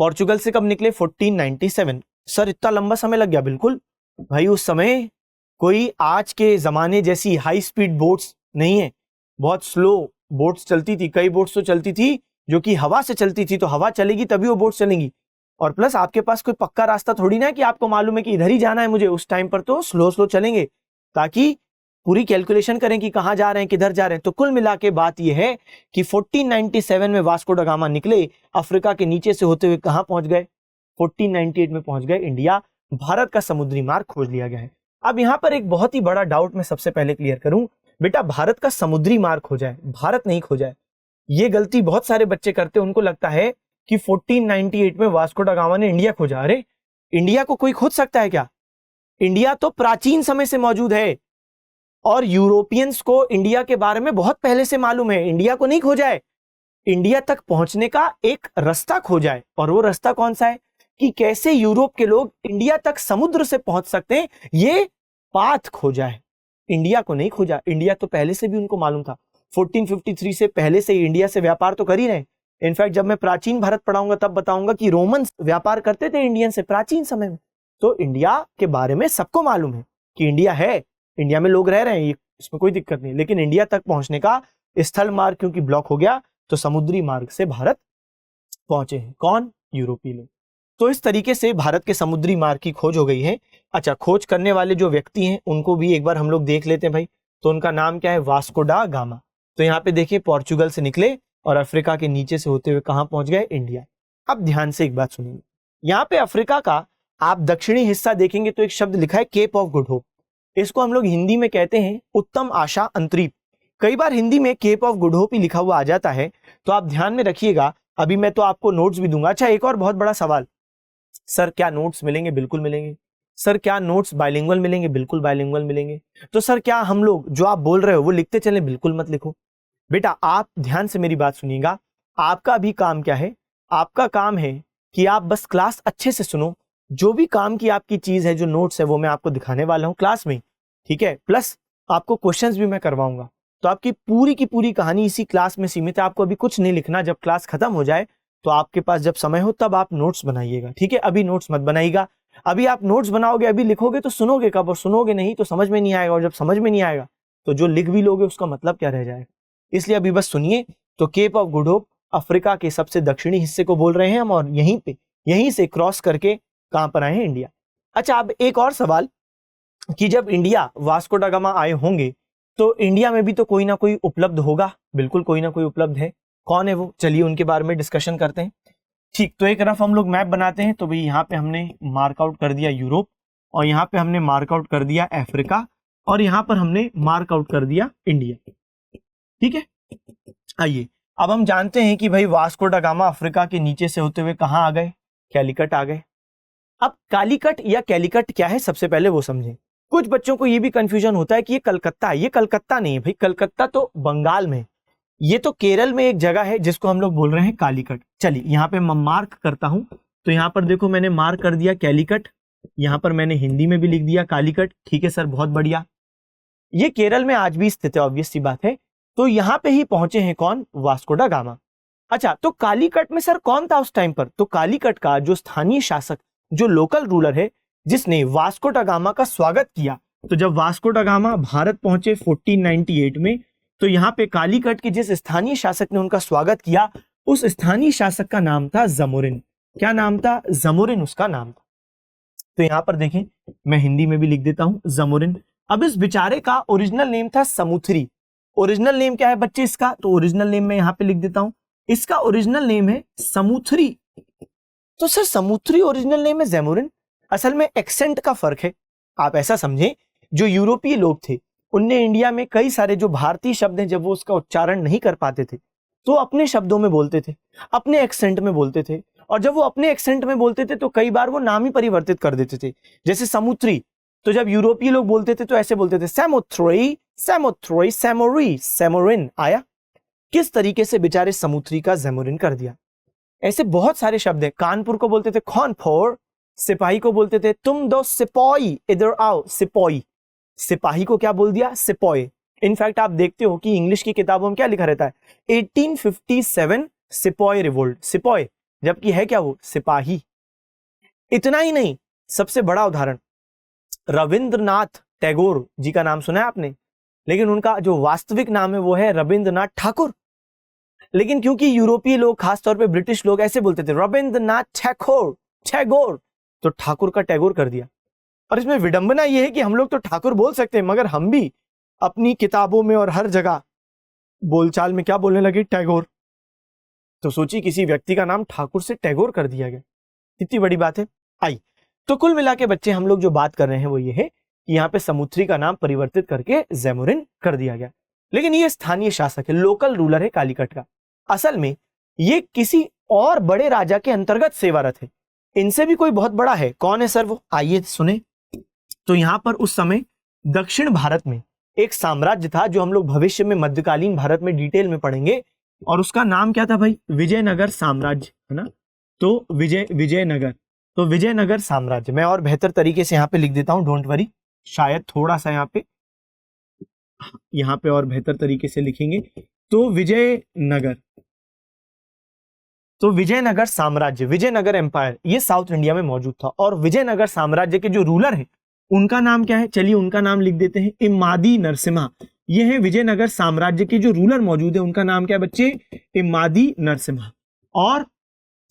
पोर्चुगल से कब निकले? 1497। सर इतना लंबा समय लग गया? बिल्कुल भाई, उस समय कोई आज के जमाने जैसी हाई स्पीड बोट्स नहीं है, बहुत स्लो बोट्स चलती थी। कई बोट्स तो चलती थी जो कि हवा से चलती थी, तो हवा चलेगी तभी वो बोट्स चलेंगी। और प्लस आपके पास कोई पक्का रास्ता थोड़ी ना है कि आपको मालूम है कि इधर ही जाना है मुझे। उस टाइम पर तो स्लो स्लो चलेंगे ताकि पूरी कैलकुलेशन करें कि कहां जा रहे हैं, किधर जा रहे हैं। तो कुल मिला के बात यह है कि 1497 में वास्को ड गामा निकले, अफ्रीका के नीचे से होते हुए कहां पहुंच गए? 1498 में पहुंच गए इंडिया। भारत का समुद्री मार्ग खोज लिया गया है। अब यहां पर एक बहुत ही बड़ा डाउट मैं सबसे पहले क्लियर करूं, बेटा भारत का समुद्री मार्ग खोजा है, भारत नहीं खोजा है। ये गलती बहुत सारे बच्चे करते हैं। उनको लगता है कि 1498 में वास्को ड गामा ने इंडिया खोजा। अरे इंडिया को कोई खोज सकता है क्या? इंडिया तो प्राचीन समय से मौजूद है और यूरोपियंस को इंडिया के बारे में बहुत पहले से मालूम है। इंडिया को नहीं खोजा है, इंडिया तक पहुंचने का एक रास्ता खोजा है। और वो रास्ता कौन सा है कि कैसे यूरोप के लोग इंडिया तक समुद्र से पहुंच सकते हैं, ये पाथ खोजा है। इंडिया को नहीं खोजा, इंडिया तो पहले से भी उनको मालूम था। 1453 से पहले से ही इंडिया से व्यापार तो कर ही रहे। इनफैक्ट जब मैं प्राचीन भारत पढ़ाऊंगा तब बताऊंगा कि रोमन्स व्यापार करते थे इंडियन से प्राचीन समय में। तो इंडिया के बारे में सबको मालूम है कि इंडिया है, इंडिया में लोग रह रहे हैं, इसमें कोई दिक्कत नहीं। लेकिन इंडिया तक पहुंचने का स्थल मार्ग क्योंकि ब्लॉक हो गया, तो समुद्री मार्ग से भारत पहुंचे हैं। कौन? यूरोपीय लोग। तो इस तरीके से भारत के समुद्री मार्ग की खोज हो गई है। अच्छा, खोज करने वाले जो व्यक्ति हैं उनको भी एक बार हम लोग देख लेते हैं भाई। तो उनका नाम क्या है? वास्को डा गामा। तो यहाँ पे देखिए, पोर्चुगल से निकले और अफ्रीका के नीचे से होते हुए कहां पहुंच गए? इंडिया। अब ध्यान से एक बात सुनिए, यहाँ पे अफ्रीका का आप दक्षिणी हिस्सा देखेंगे तो एक शब्द लिखा है केप ऑफ गुड होप। इसको हम लोग हिंदी में कहते हैं उत्तम आशा अंतरीप। कई बार हिंदी में केप ऑफ गुड होप ही लिखा हुआ आ जाता है, तो आप ध्यान में रखिएगा। अभी मैं तो आपको नोट्स भी दूंगा। अच्छा, एक और बहुत बड़ा सवाल, सर क्या नोट्स मिलेंगे? बिल्कुल मिलेंगे। सर क्या नोट्स बाइलिंगुअल मिलेंगे? बिल्कुल बाइलिंगुअल मिलेंगे। तो सर क्या हम लोग जो आप बोल रहे हो वो लिखते चले? बिल्कुल मत लिखो। बेटा आप ध्यान से मेरी बात सुनिएगा। आपका भी काम क्या है? आपका काम है कि आप बस क्लास अच्छे से सुनो। जो भी काम की आपकी चीज है, जो नोट्स है, वो मैं आपको दिखाने वाला हूं क्लास में, ठीक है? प्लस आपको क्वेश्चंस भी मैं करवाऊंगा। तो आपकी पूरी की पूरी कहानी इसी क्लास में सीमित है। आपको अभी कुछ नहीं लिखना। जब क्लास खत्म हो जाए तो आपके पास जब समय हो तब आप नोट्स बनाइएगा, ठीक है? अभी नोट्स मत बनाइएगा। अभी आप नोट्स बनाओगे, अभी लिखोगे तो सुनोगे कब? और सुनोगे नहीं तो समझ में नहीं आएगा। और जब समझ में नहीं आएगा तो जो लिख भी लोगे उसका मतलब क्या रह जाएगा? इसलिए अभी बस सुनिए। तो Cape of Good Hope Africa के सबसे दक्षिणी हिस्से को बोल रहे हैं हम, और यहीं से क्रॉस करके कहां पर आए हैं? इंडिया। अच्छा, अब एक और सवाल कि जब इंडिया वास्को ड गामा आए होंगे तो इंडिया में भी तो कोई ना कोई उपलब्ध होगा। बिल्कुल कोई ना कोई उपलब्ध है। कौन है वो? चलिए उनके बारे में डिस्कशन करते हैं। ठीक, तो एक रफ हम लोग मैप बनाते हैं। तो भाई यहाँ पे हमने मार्कआउट कर दिया यूरोप, और यहाँ पे हमने मार्कआउट कर दिया अफ्रीका, और यहाँ पर हमने मार्कआउट कर दिया इंडिया, ठीक है? आइए अब हम जानते हैं कि भाई वास्को ड गामा अफ्रीका के नीचे से होते हुए कहां आ गए? कैलिकट आ गए। अब कालीकट या कैलिकट क्या है, सबसे पहले वो समझें। कुछ बच्चों को ये भी कंफ्यूजन होता है कि ये कलकत्ता है। ये कलकत्ता नहीं है भाई, कलकत्ता तो बंगाल में, ये तो केरल में एक जगह है जिसको हम लोग बोल रहे हैं कालीकट। चलिए यहाँ पे मैं मार्क करता हूं। तो यहाँ पर देखो मैंने मार्क कर दिया कैलिकट, यहाँ पर मैंने हिंदी में भी लिख दिया कालीकट, ठीक है सर, बहुत बढ़िया। ये केरल में आज भी स्थित है, ऑब्वियस सी बात है। तो यहाँ पे ही पहुंचे हैं कौन? Vasco da Gama. अच्छा, तो कालीकट में सर कौन था उस टाइम पर? तो कालीकट का जो स्थानीय शासक, जो लोकल रूलर है, जिसने वास्को ड गामा का स्वागत किया। तो जब वास्को ड गामा भारत पहुंचे 1498 में, तो यहाँ पे कालीकट के जिस स्थानीय शासक ने उनका स्वागत किया, उस स्थानीय शासक का नाम था जमोरिन। क्या नाम था? जमोरिन उसका नाम था। तो यहां पर देखें, मैं हिंदी में भी लिख देता हूं जमोरिन। अब इस बेचारे का ओरिजिनल नेम था समुथरी। ओरिजिनल नेम क्या है बच्चे इसका? तो ओरिजिनल नेम मैं यहां पे लिख देता हूं, इसका ओरिजिनल नेम है समुथरी। तो सर समुथरी ओरिजिनल नेम है जैमोरिन। असल में एक्सेंट का फर्क है। आप ऐसा समझें, जो यूरोपीय लोग थे उनने इंडिया में कई सारे जो भारतीय शब्द हैं, जब वो उसका उच्चारण नहीं कर पाते थे तो अपने शब्दों में बोलते थे, अपने एक्सेंट में बोलते थे। और जब वो अपने एक्सेंट में बोलते थे तो कई बार वो नाम ही परिवर्तित कर देते थे। जैसे समुद्री, तो जब यूरोपीय लोग बोलते थे तो ऐसे बोलते थे सैमोथ्री, सैमोथ्री, सैमोरी, सैमोरिन आया। किस तरीके से बेचारे समुद्री का जैमोरिन कर दिया। ऐसे बहुत सारे शब्द है। कानपुर को बोलते थे खानपुर, सिपाही को बोलते थे तुम दो सिपाही, इधर आओ सिपाही। सिपाही को क्या बोल दिया, सिपॉय। इनफैक्ट आप देखते हो कि इंग्लिश की किताबों में क्या लिखा रहता है, 1857 सिपॉय रिवोल्ट, सिपॉय, जबकि है क्या वो, सिपाही। इतना ही नहीं, सबसे बड़ा उदाहरण, रविंद्रनाथ टैगोर जी का नाम सुना है आपने, लेकिन उनका जो वास्तविक नाम है वो है रविंद्रनाथ ठाकुर। लेकिन क्योंकि यूरोपीय लोग, खासतौर पे ब्रिटिश लोग ऐसे बोलते थे रविंद्रनाथ टैगोर, टैगोर, तो ठाकुर का टैगोर कर दिया। और इसमें विडंबना यह है कि हम लोग तो ठाकुर बोल सकते हैं, मगर हम भी अपनी किताबों में और हर जगह बोलचाल में क्या बोलने लगे, टैगोर। तो सोचिए किसी व्यक्ति का नाम ठाकुर से टैगोर कर दिया गया, कितनी बड़ी बात है। आई तो कुल मिला के बच्चे हम लोग जो बात कर रहे हैं वो ये है कि यहाँ पे समुद्री का नाम परिवर्तित करके ज़ैमोरिन कर दिया गया। लेकिन ये स्थानीय शासक है, लोकल रूलर है कालीकट का। असल में ये किसी और बड़े राजा के अंतर्गत सेवारत है, इनसे भी कोई बहुत बड़ा है। कौन है सर वो, आइए सुने। तो यहाँ पर उस समय दक्षिण भारत में एक साम्राज्य था जो हम लोग भविष्य में मध्यकालीन भारत में डिटेल में पढ़ेंगे, और उसका नाम क्या था भाई, विजयनगर साम्राज्य, है ना। तो विजयनगर, तो विजयनगर साम्राज्य, मैं और बेहतर तरीके से यहाँ पे लिख देता हूं, डोंट वरी, शायद थोड़ा सा यहाँ पे और बेहतर तरीके से लिखेंगे। तो विजयनगर, तो विजयनगर साम्राज्य, विजयनगर एम्पायर, ये साउथ इंडिया में मौजूद था। और विजयनगर साम्राज्य के जो रूलर हैं उनका नाम क्या है, चलिए उनका नाम लिख देते हैं, इमादी नरसिम्हा। ये है विजयनगर साम्राज्य के जो रूलर मौजूद है, उनका नाम क्या है बच्चे, इमादी नरसिम्हा। और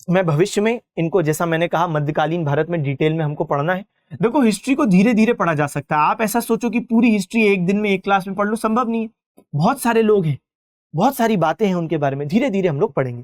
मैं भविष्य में इनको, जैसा मैंने कहा, मध्यकालीन भारत में डिटेल में हमको पढ़ना है। देखो हिस्ट्री को धीरे धीरे पढ़ा जा सकता है, आप ऐसा सोचो कि पूरी हिस्ट्री एक दिन में एक क्लास में पढ़ लो, संभव नहीं है। बहुत सारे लोग हैं, बहुत सारी बातें हैं उनके बारे में, धीरे धीरे हम लोग पढ़ेंगे।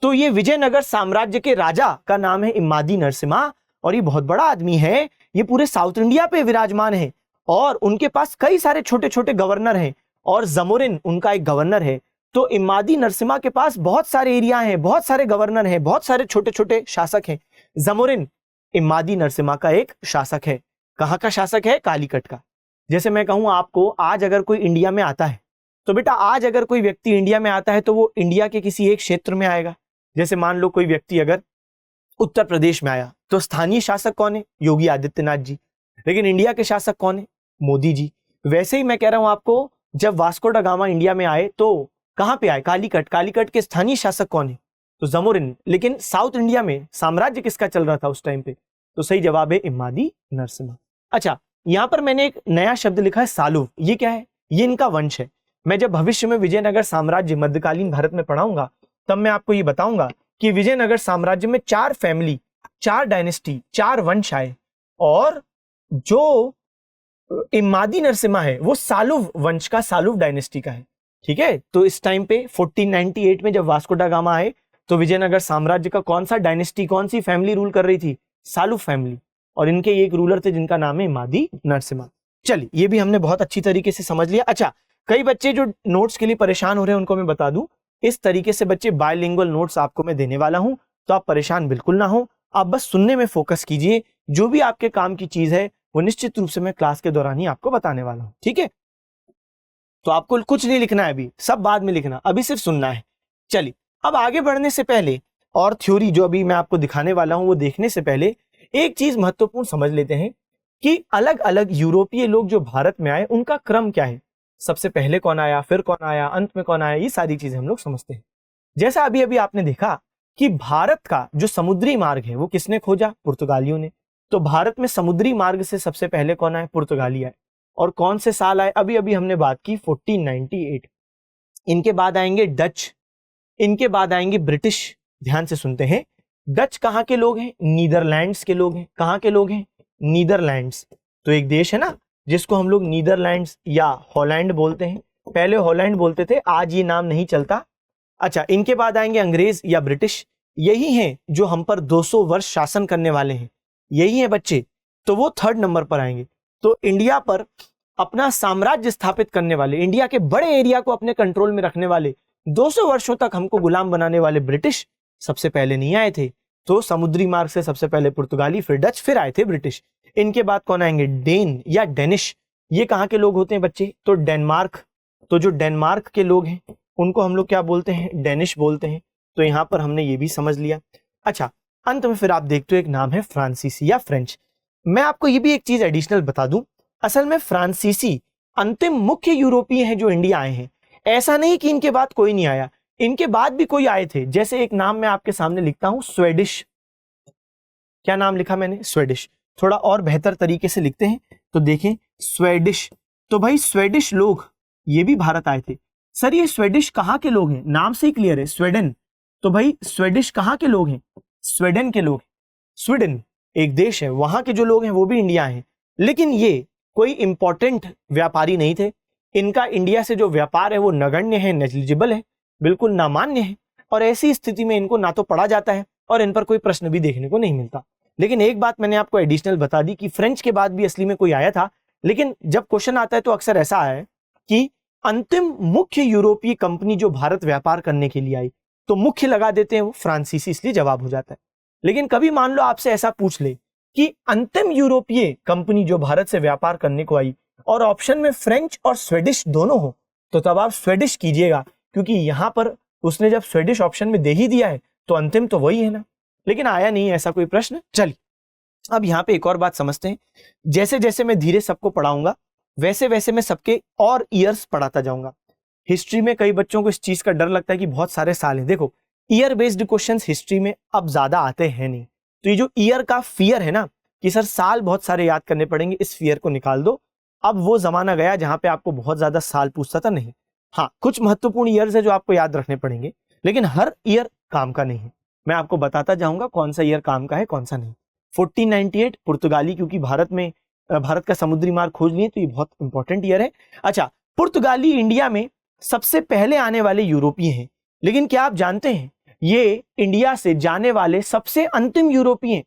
तो ये विजयनगर साम्राज्य के राजा का नाम है इमादी नरसिम्हा, और ये बहुत बड़ा आदमी है, ये पूरे साउथ इंडिया पे विराजमान है, और उनके पास कई सारे छोटे छोटे गवर्नर हैं, और ज़ैमोरिन उनका एक गवर्नर है। तो इमादी नरसिम्हा के पास बहुत सारे एरिया हैं, बहुत सारे गवर्नर हैं, बहुत सारे छोटे छोटे शासक हैं। ज़ैमोरिन इमादी नरसिम्हा का एक शासक है। कहाँ का शासक है, कालीकट का। जैसे मैं कहूँ आपको, आज अगर कोई इंडिया में आता है, तो बेटा आज अगर कोई व्यक्ति इंडिया में आता है तो वो इंडिया के किसी एक क्षेत्र में आएगा। जैसे मान लो कोई व्यक्ति अगर उत्तर प्रदेश में आया, तो स्थानीय शासक कौन है, योगी आदित्यनाथ जी। लेकिन इंडिया के शासक कौन है, मोदी जी। वैसे ही मैं कह रहा हूं आपको, जब वास्को डा गामा इंडिया में आए तो कहां पे आए, कालीकट। कालीकट के स्थानीय शासक कौन है, तो ज़ैमोरिन। लेकिन साउथ इंडिया में साम्राज्य किसका चल रहा था उस टाइम पे, तो सही जवाब है इमादी नरसिम्हा। अच्छा, यहां पर मैंने एक नया शब्द लिखा है, सालुव। ये क्या है, ये इनका वंश है। मैं जब भविष्य में विजयनगर साम्राज्य मध्यकालीन भारत में पढ़ाऊंगा, तब मैं आपको ये बताऊंगा कि विजयनगर साम्राज्य में 4 फैमिली, 4 डायनेस्टी, 4 वंश आए, और जो इमादी नरसिम्हा है वो सालुव वंश का, सालुव डायनेस्टी का है। ठीक है, तो इस टाइम पे 1498 में जब वास्को डा गामा आए, तो विजयनगर साम्राज्य का कौन सा डायनेस्टी, कौन सी फैमिली रूल कर रही थी, सालुव फैमिली, और इनके एक रूलर थे जिनका नाम है इमादी नरसिम्हा। चलिए, ये भी हमने बहुत अच्छी तरीके से समझ लिया। अच्छा, कई बच्चे जो नोट्स के लिए परेशान हो रहे हैं उनको मैं बता दूं, इस तरीके से बच्चे बायलिंगुअल नोट्स आपको मैं देने वाला हूं, तो आप परेशान बिल्कुल ना हो, आप बस सुनने में फोकस कीजिए। जो भी आपके काम की चीज है वो निश्चित रूप से मैं क्लास के दौरान ही आपको बताने वाला हूं, ठीक है। तो आपको कुछ नहीं लिखना है अभी, सब बाद में लिखना, अभी सिर्फ सुनना है। चलिए, अब आगे बढ़ने से पहले और थ्योरी जो अभी मैं आपको दिखाने वाला हूं वो देखने से पहले एक चीज महत्वपूर्ण समझ लेते हैं कि अलग अलग यूरोपीय लोग जो भारत में आए उनका क्रम क्या है, सबसे पहले कौन आया, फिर कौन आया, अंत में कौन आया, ये सारी चीजें हम लोग समझते हैं। जैसा अभी अभी आपने देखा कि भारत का जो समुद्री मार्ग है वो किसने खोजा, पुर्तगालियों ने। तो भारत में समुद्री मार्ग से सबसे पहले कौन आए, पुर्तगाली आए। और कौन से साल आए, अभी अभी हमने बात की 1498। इनके बाद आएंगे डच, इनके बाद आएंगे ब्रिटिश। ध्यान से सुनते हैं, डच कहाँ के लोग हैं, नीदरलैंड्स के लोग हैं। कहाँ के लोग हैं, नीदरलैंड्स। तो एक देश है ना जिसको हम लोग नीदरलैंड्स या हॉलैंड बोलते हैं, पहले हॉलैंड बोलते थे, आज ये नाम नहीं चलता। अच्छा, इनके बाद आएंगे अंग्रेज या ब्रिटिश, यही हैं जो हम पर 200 वर्ष शासन करने वाले हैं, यही हैं बच्चे। तो वो 3rd नंबर पर आएंगे। तो इंडिया पर अपना साम्राज्य स्थापित करने वाले, इंडिया के बड़े एरिया को अपने कंट्रोल में रखने वाले, 200 वर्षों तक हमको गुलाम बनाने वाले ब्रिटिश सबसे पहले नहीं आए थे। तो समुद्री मार्ग से सबसे पहले पुर्तगाली, फिर डच, फिर आए थे ब्रिटिश। इनके बाद कौन आएंगे, डेन या डेनिश। ये कहाँ के लोग होते हैं बच्चे, तो डेनमार्क। तो जो डेनमार्क के लोग हैं उनको हम लोग क्या बोलते हैं, डेनिश बोलते हैं। तो यहां पर हमने ये भी समझ लिया। अच्छा, अंत में फिर आप देखते हो एक नाम है फ्रांसीसी या फ्रेंच। मैं आपको ये भी एक चीज एडिशनल बता दूं, असल में फ्रांसीसी अंतिम मुख्य यूरोपीय हैं जो इंडिया आए हैं। ऐसा नहीं कि इनके बाद कोई नहीं आया, इनके बाद भी कोई आए थे। जैसे एक नाम मैं आपके सामने लिखता हूं, स्वेडिश। क्या नाम लिखा मैंने? स्वेडिश। थोड़ा और बेहतर तरीके से लिखते हैं तो देखें, स्वेडिश। तो भाई स्वेडिश लोग ये भी भारत आए थे। सर ये स्वेडिश कहाँ के लोग हैं? नाम से ही क्लियर है, स्वीडन। तो भाई स्वेडिश कहाँ के लोग हैं? स्वीडन के लोग। स्वीडन एक देश है, वहां के जो लोग हैं वो भी इंडिया हैं। लेकिन ये कोई इंपॉर्टेंट व्यापारी नहीं थे। इनका इंडिया से जो व्यापार है वो नगण्य है, नेग्लिजिबल है, बिल्कुल नामान्य है। और ऐसी स्थिति में इनको ना तो पढ़ा जाता है और इन पर कोई प्रश्न भी देखने को नहीं मिलता। लेकिन एक बात मैंने आपको एडिशनल बता दी कि फ्रेंच के बाद भी असली में कोई आया था। लेकिन जब क्वेश्चन आता है तो अक्सर ऐसा है कि अंतिम मुख्य यूरोपीय कंपनी जो भारत व्यापार करने के लिए आई, तो मुख्य लगा देते हैं वो फ्रांसीसी, इसलिए जवाब हो जाता है। लेकिन कभी मान लो आपसे ऐसा पूछ ले कि अंतिम यूरोपीय कंपनी जो भारत से व्यापार करने को आई और ऑप्शन में फ्रेंच और स्वीडिश दोनों हो, तो तब आप स्वीडिश कीजिएगा, क्योंकि यहां पर उसने जब स्वीडिश ऑप्शन में दे ही दिया है तो अंतिम तो वही है ना। लेकिन आया नहीं ऐसा कोई प्रश्न। चलिए अब यहां पे एक और बात समझते हैं। जैसे जैसे मैं धीरे सबको पढ़ाऊंगा वैसे वैसे मैं सबके और ईयर्स पढ़ाता जाऊंगा। हिस्ट्री में कई बच्चों को इस चीज का डर लगता है कि बहुत सारे साल हैं। देखो ईयर बेस्ड क्वेश्चंस हिस्ट्री में अब ज्यादा आते हैं नहीं, तो ये जो ईयर का फियर है ना कि सर साल बहुत सारे याद करने पड़ेंगे, इस फियर को निकाल दो। अब वो जमाना गया जहां पे आपको बहुत ज्यादा साल पूछता था। नहीं, हाँ कुछ महत्वपूर्ण ईयर्स है जो आपको याद रखने पड़ेंगे, लेकिन हर ईयर काम का नहीं है। मैं आपको बताता जाऊंगा कौन सा ईयर काम का है कौन सा नहीं। 1498 पुर्तगाली, क्योंकि भारत का समुद्री मार्ग खोज लिए तो ये बहुत इंपॉर्टेंट ईयर है। अच्छा, पुर्तगाली इंडिया में सबसे पहले आने वाले यूरोपीय हैं, लेकिन क्या आप जानते हैं ये इंडिया से जाने वाले सबसे अंतिम यूरोपीय हैं।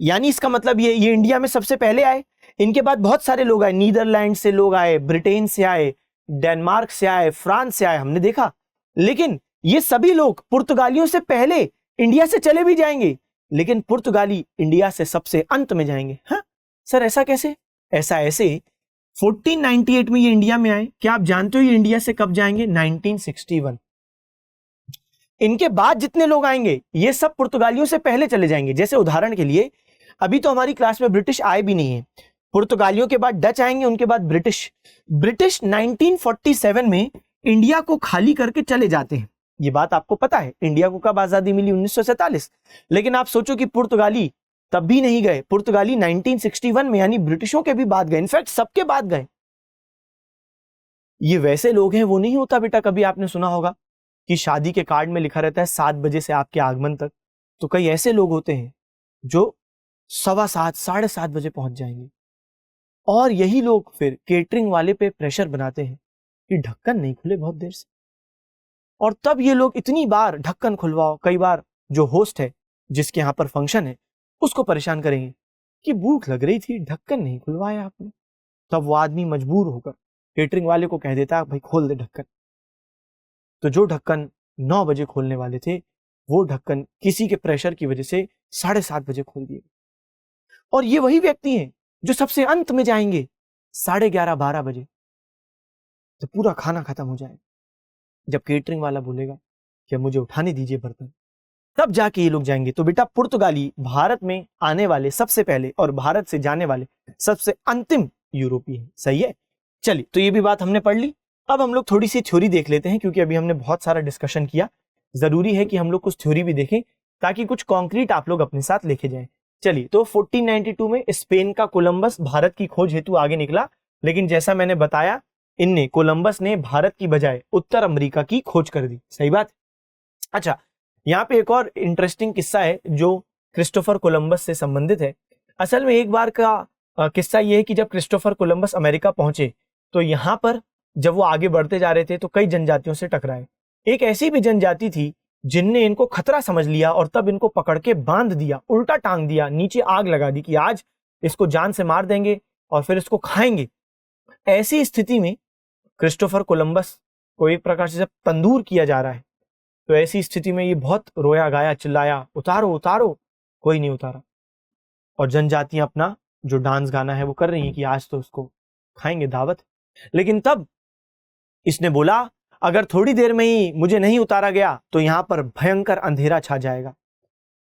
यानी इसका मतलब ये इंडिया में सबसे पहले आए, इनके बाद बहुत सारे लोग आए, नीदरलैंड से लोग आए, ब्रिटेन से आए, डेनमार्क से आए, फ्रांस से आए, हमने देखा। लेकिन ये सभी लोग पुर्तगालियों से पहले इंडिया से चले भी जाएंगे, लेकिन पुर्तगाली इंडिया से सबसे अंत में जाएंगे। हाँ सर ऐसा कैसे? ऐसा ऐसे 1498 में ये इंडिया में आए। क्या आप जानते हो ये इंडिया से कब जाएंगे? 1961। इनके बाद जितने लोग आएंगे ये सब पुर्तगालियों से पहले चले जाएंगे। जैसे उदाहरण के लिए अभी तो हमारी क्लास में ब्रिटिश आए भी नहीं है, पुर्तगालियों के बाद डच आएंगे, उनके बाद ब्रिटिश 1947 में इंडिया को खाली करके चले जाते हैं। ये बात आपको पता है इंडिया को कब आजादी मिली? 1947। लेकिन आप सोचो कि पुर्तगाली तब भी नहीं गए, पुर्तगाली 1961 में यानी ब्रिटिशों के भी बाद गए, इनफैक्ट सबके बाद गए। ये वैसे लोग हैं, वो नहीं होता बेटा, कभी आपने सुना होगा कि शादी के कार्ड में लिखा रहता है 7 बजे से आपके आगमन तक, तो कई ऐसे लोग होते हैं जो 7:15 7:30 बजे पहुंच जाएंगे। और यही लोग फिर केटरिंग वाले पे प्रेशर बनाते हैं कि ढक्कन नहीं खुले बहुत देर से, और तब ये लोग इतनी बार ढक्कन खुलवाओ, कई बार जो होस्ट है जिसके यहां पर फंक्शन है उसको परेशान करेंगे कि भूख लग रही थी, ढक्कन नहीं खुलवाया आपने। तब वो आदमी मजबूर होकर केटरिंग वाले को कह देता है भाई खोल दे ढक्कन। तो जो ढक्कन 9 बजे खोलने वाले थे वो ढक्कन किसी के प्रेशर की वजह से 7:30 बजे खोल दिए। और ये वही व्यक्ति हैं जो सबसे अंत में जाएंगे 11:30 12 बजे, तो पूरा खाना खत्म हो जाएगा। जब केटरिंग वाला बोलेगा कि अब मुझे उठाने दीजिए बर्तन, तब जाके ये लोग जाएंगे। तो बेटा पुर्तगाली भारत में आने वाले सबसे पहले और भारत से जाने वाले सबसे अंतिम यूरोपीय हैं। सही है। चलिए तो ये भी बात हमने पढ़ ली। अब हम लोग थोड़ी सी थ्योरी देख लेते हैं, क्योंकि अभी हमने बहुत सारा डिस्कशन किया, जरूरी है कि हम लोग कुछ थ्योरी भी देखें ताकि कुछ कॉन्क्रीट आप लोग अपने साथ लेके जाएं। चलिए तो 1492 में स्पेन का कोलंबस भारत की खोज हेतु आगे निकला, लेकिन जैसा मैंने बताया इनने कोलंबस ने भारत की बजाय उत्तर अमेरिका की खोज कर दी। सही बात। अच्छा, यहाँ पे एक और इंटरेस्टिंग किस्सा है जो क्रिस्टोफर कोलंबस से संबंधित है। असल में एक बार का किस्सा ये है कि जब क्रिस्टोफर कोलंबस अमेरिका पहुंचे तो यहाँ पर जब वो आगे बढ़ते जा रहे थे तो कई जनजातियों से टकराए। एक ऐसी भी जनजाति थी जिनने इनको खतरा समझ लिया और तब इनको पकड़ के बांध दिया, उल्टा टांग दिया, नीचे आग लगा दी कि आज इसको जान से मार देंगे और फिर इसको खाएंगे। ऐसी स्थिति में क्रिस्टोफर कोलंबस को एक प्रकार से जब तंदूर किया जा रहा है, तो ऐसी स्थिति में ये बहुत रोया गाया, चिल्लाया उतारो उतारो, कोई नहीं उतारा। और जनजातियां अपना जो डांस गाना है वो कर रही हैं कि आज तो उसको खाएंगे, दावत। लेकिन तब इसने बोला अगर थोड़ी देर में ही मुझे नहीं उतारा गया तो यहां पर भयंकर अंधेरा छा जाएगा।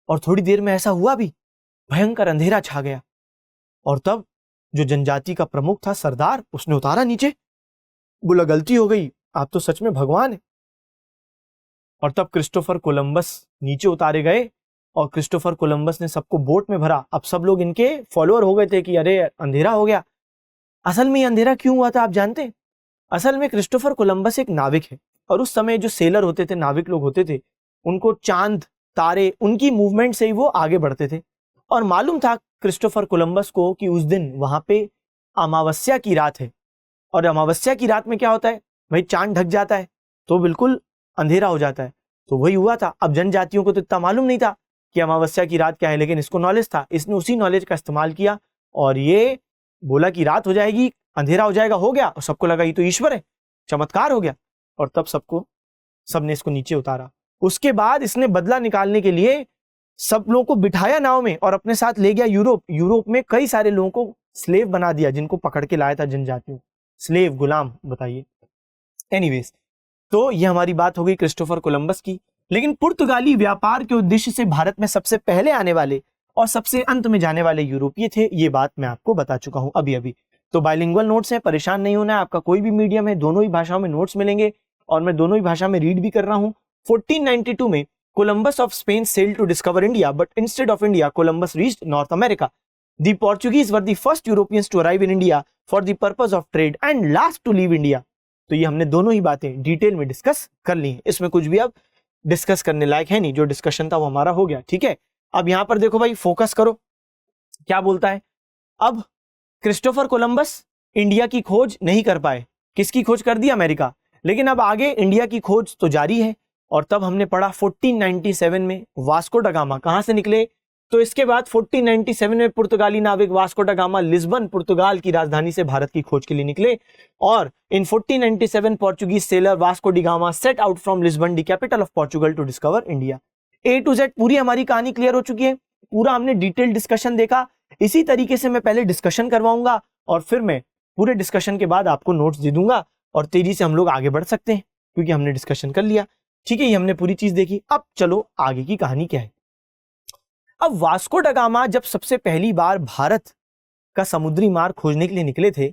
और थोड़ी देर में ऐसा हुआ भी, भयंकर अंधेरा छा गया। और तब जो जनजाति का प्रमुख था सरदार, उसने उतारा नीचे। बोला गलती हो गई, आप तो सच में भगवान है। और तब क्रिस्टोफर कोलंबस नीचे उतारे गए और क्रिस्टोफर कोलंबस ने सबको बोट में भरा। अब सब लोग इनके फॉलोअर हो गए थे कि अरे अंधेरा हो गया। असल में ये अंधेरा क्यों हुआ था आप जानते हैं? असल में क्रिस्टोफर कोलंबस एक नाविक है और उस समय जो सेलर होते थे, नाविक लोग होते थे, उनको चांद तारे उनकी मूवमेंट से ही वो आगे बढ़ते थे। और मालूम था क्रिस्टोफर कोलंबस को कि उस दिन वहां पे अमावस्या की रात है। और अमावस्या की रात में क्या होता है भाई, चांद ढक जाता है तो बिल्कुल अंधेरा हो जाता है। तो वही हुआ था। अब जनजातियों को तो इतना मालूम नहीं था कि अमावस्या की रात क्या है, लेकिन इसको नॉलेज था। इसने उसी नॉलेज का इस्तेमाल किया और ये बोला कि रात हो जाएगी, अंधेरा हो जाएगा, हो गया। और सबको लगा ये तो ईश्वर है, चमत्कार हो गया। और तब सबने इसको नीचे उतारा। उसके बाद इसने बदला निकालने के लिए सब लोगों को बिठाया नाव में और अपने साथ ले गया यूरोप। यूरोप में कई सारे लोगों को स्लेव बना दिया, जिनको पकड़ के लाया था जनजातियों, स्लेव, गुलाम, बताइए। एनीवेज, तो ये हमारी बात हो गई क्रिस्टोफर कोलंबस की। लेकिन पुर्तगाली व्यापार के उद्देश्य से भारत में सबसे पहले आने वाले और सबसे अंत में जाने वाले यूरोपीय थे, ये बात मैं आपको बता चुका हूं अभी अभी। तो बाइलिंगुअल नोट्स हैं, परेशान नहीं होना है। आपका कोई भी मीडियम है, दोनों ही भाषाओं में नोट्स मिलेंगे और मैं दोनों ही भाषा में रीड भी कर रहा हूं। 1492 में Columbus of Spain sailed to discover India, but instead of India Columbus reached North America. The Portuguese were the first Europeans to arrive in India for the purpose of trade and last to leave India. तो ये हमने दोनों ही बातें detail में discuss कर ली हैं। इसमें कुछ भी अब डिस्कस करने लायक है नहीं, जो डिस्कशन था वो हमारा हो गया। ठीक है, अब यहां पर देखो भाई, फोकस करो क्या बोलता है। अब क्रिस्टोफर कोलंबस इंडिया की खोज नहीं कर पाए, किसकी खोज कर दी, अमेरिका। लेकिन अब आगे इंडिया की खोज तो जारी है। और तब हमने पढ़ा 1497 में वास्को ड गामा कहां से निकले। तो इसके बाद 1497 में पुर्तगाली नाविक वास्को ड गामा लिस्बन, पुर्तगाल की राजधानी से भारत की खोज के लिए निकले। और in 1497 Portuguese sailor Vasco da Gama set out from Lisbon, the capital of Portugal, to discover India. A to Z पूरी हमारी कहानी क्लियर हो चुकी है, पूरा हमने डिटेल डिस्कशन देखा। इसी तरीके से मैं पहले डिस्कशन करवाऊंगा और फिर मैं पूरे डिस्कशन के बाद आपको नोट्स दे दूंगा और तेजी से हम लोग आगे बढ़ सकते हैं, क्योंकि हमने डिस्कशन कर लिया। ठीक है, ये हमने पूरी चीज देखी। अब चलो आगे की कहानी क्या है। अब वास्को ड गामा जब सबसे पहली बार भारत का समुद्री मार्ग खोजने के लिए निकले थे,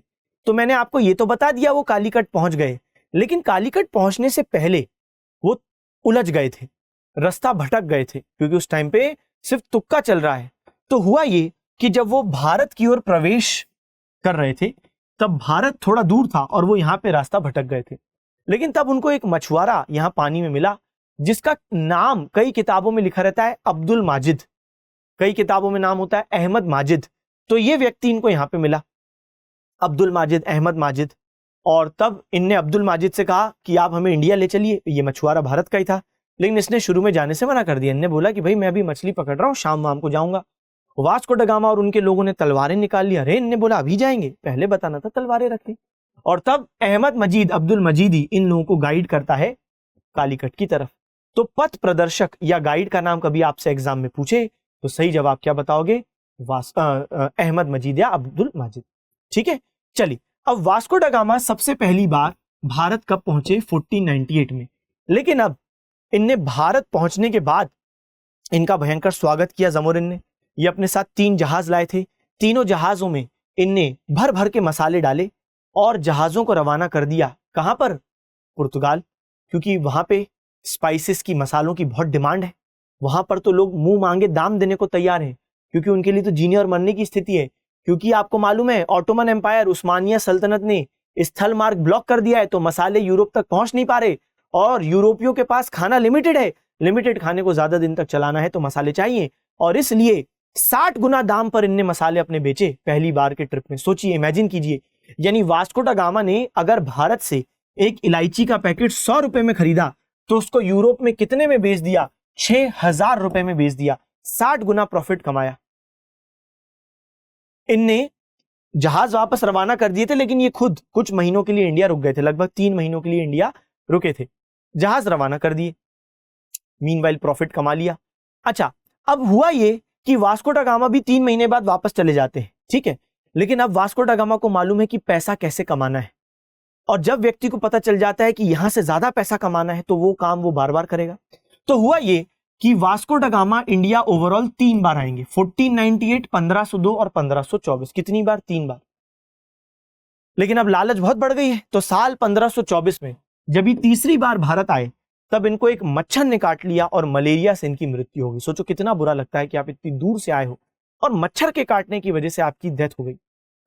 तो मैंने आपको ये तो बता दिया वो कालीकट पहुंच गए। लेकिन कालीकट पहुंचने से पहले वो उलझ गए थे, रास्ता भटक गए थे, क्योंकि उस टाइम पे सिर्फ तुक्का चल रहा है। तो हुआ ये कि जब वो भारत की ओर प्रवेश कर रहे थे, तब भारत थोड़ा दूर था और वो यहां पे रास्ता भटक गए थे। लेकिन तब उनको एक मछुआरा यहां पानी में मिला, जिसका नाम कई किताबों में लिखा रहता है अब्दुल माजिद, कई किताबों में नाम होता है अहमद माजिद। तो ये व्यक्ति इनको यहां पे मिला, अब्दुल माजिद, अहमद माजिद। और तब इनने अब्दुल माजिद से कहा कि आप हमें इंडिया ले चलिए। ये मछुआरा भारत का ही था, लेकिन इसने शुरू में जाने से मना कर दिया। इनने बोला कि भाई मैं अभी मछली पकड़ रहा हूं, शाम वाम को जाऊंगा। वास्को ड गामा और उनके लोगों ने तलवारें निकाल ली। अरे इनने बोला अभी जाएंगे, पहले बताना था तलवारें रखें। और तब अहमद मजीद, अब्दुल मजीदी इन लोगों को गाइड करता है कालीकट की तरफ। तो पथ प्रदर्शक या गाइड का नाम कभी आपसे एग्जाम में पूछे तो सही जवाब क्या बताओगे, अहमद मजीद या अब्दुल माजिद। ठीक है, चलिए। अब वास्को ड गामा सबसे पहली बार भारत कब पहुंचे, 1498 में। लेकिन अब इनने भारत पहुंचने के बाद इनका भयंकर स्वागत किया जमोरिन ने। ये अपने साथ 3 जहाज लाए थे। तीनों जहाजों में इनने भर भर के मसाले डाले और जहाजों को रवाना कर दिया। कहां पर, पुर्तगाल, क्योंकि वहां पे स्पाइसेस की, मसालों की बहुत डिमांड है। वहां पर तो लोग मुंह मांगे दाम देने को तैयार हैं, क्योंकि उनके लिए तो जीने और मरने की स्थिति है। क्योंकि आपको मालूम है ऑटोमन एम्पायर, उस्मानिया सल्तनत ने स्थल मार्ग ब्लॉक कर दिया है, तो मसाले यूरोप तक पहुंच नहीं पा रहे। और यूरोपियों के पास खाना लिमिटेड है, लिमिटेड खाने को ज्यादा दिन तक चलाना है तो मसाले चाहिए। और इसलिए 60 गुना दाम पर इनने मसाले अपने बेचे पहली बार के ट्रिप में। सोचिए, इमेजिन कीजिए, यानी वास्को ड गामा ने अगर भारत से एक इलायची का पैकेट 100 रुपए में खरीदा तो उसको यूरोप में कितने में बेच दिया, 6000 रुपए में बेच दिया। 60 गुना प्रॉफिट कमाया। इनने जहाज वापस रवाना कर दिए थे, लेकिन ये खुद कुछ महीनों के लिए इंडिया रुक गए थे, लगभग 3 महीनों के लिए इंडिया रुके थे। जहाज रवाना कर दिए, मीनवाइल प्रॉफिट कमा लिया। अच्छा, अब हुआ ये कि वास्को ड गामा भी 3 महीने बाद वापस चले जाते हैं। ठीक है, लेकिन अब वास्को ड गामा को मालूम है कि पैसा कैसे कमाना है। और जब व्यक्ति को पता चल जाता है कि यहां से ज्यादा पैसा कमाना है तो वो काम वो बार बार करेगा। तो हुआ ये कि Vasco da Gama India overall 3 बार आएंगे, 1498, 1502 और 1524। कितनी बार, 3 बार। लेकिन अब लालच बहुत बढ़ गई है। तो साल 1524 में जब ये तीसरी बार भारत आए तब इनको एक मच्छर ने काट लिया और मलेरिया से इनकी मृत्यु हो गई। सोचो कितना बुरा लगता है कि आप इतनी दूर से आए हो और मच्छर के काटने की वजह से आपकी डेथ हो गई।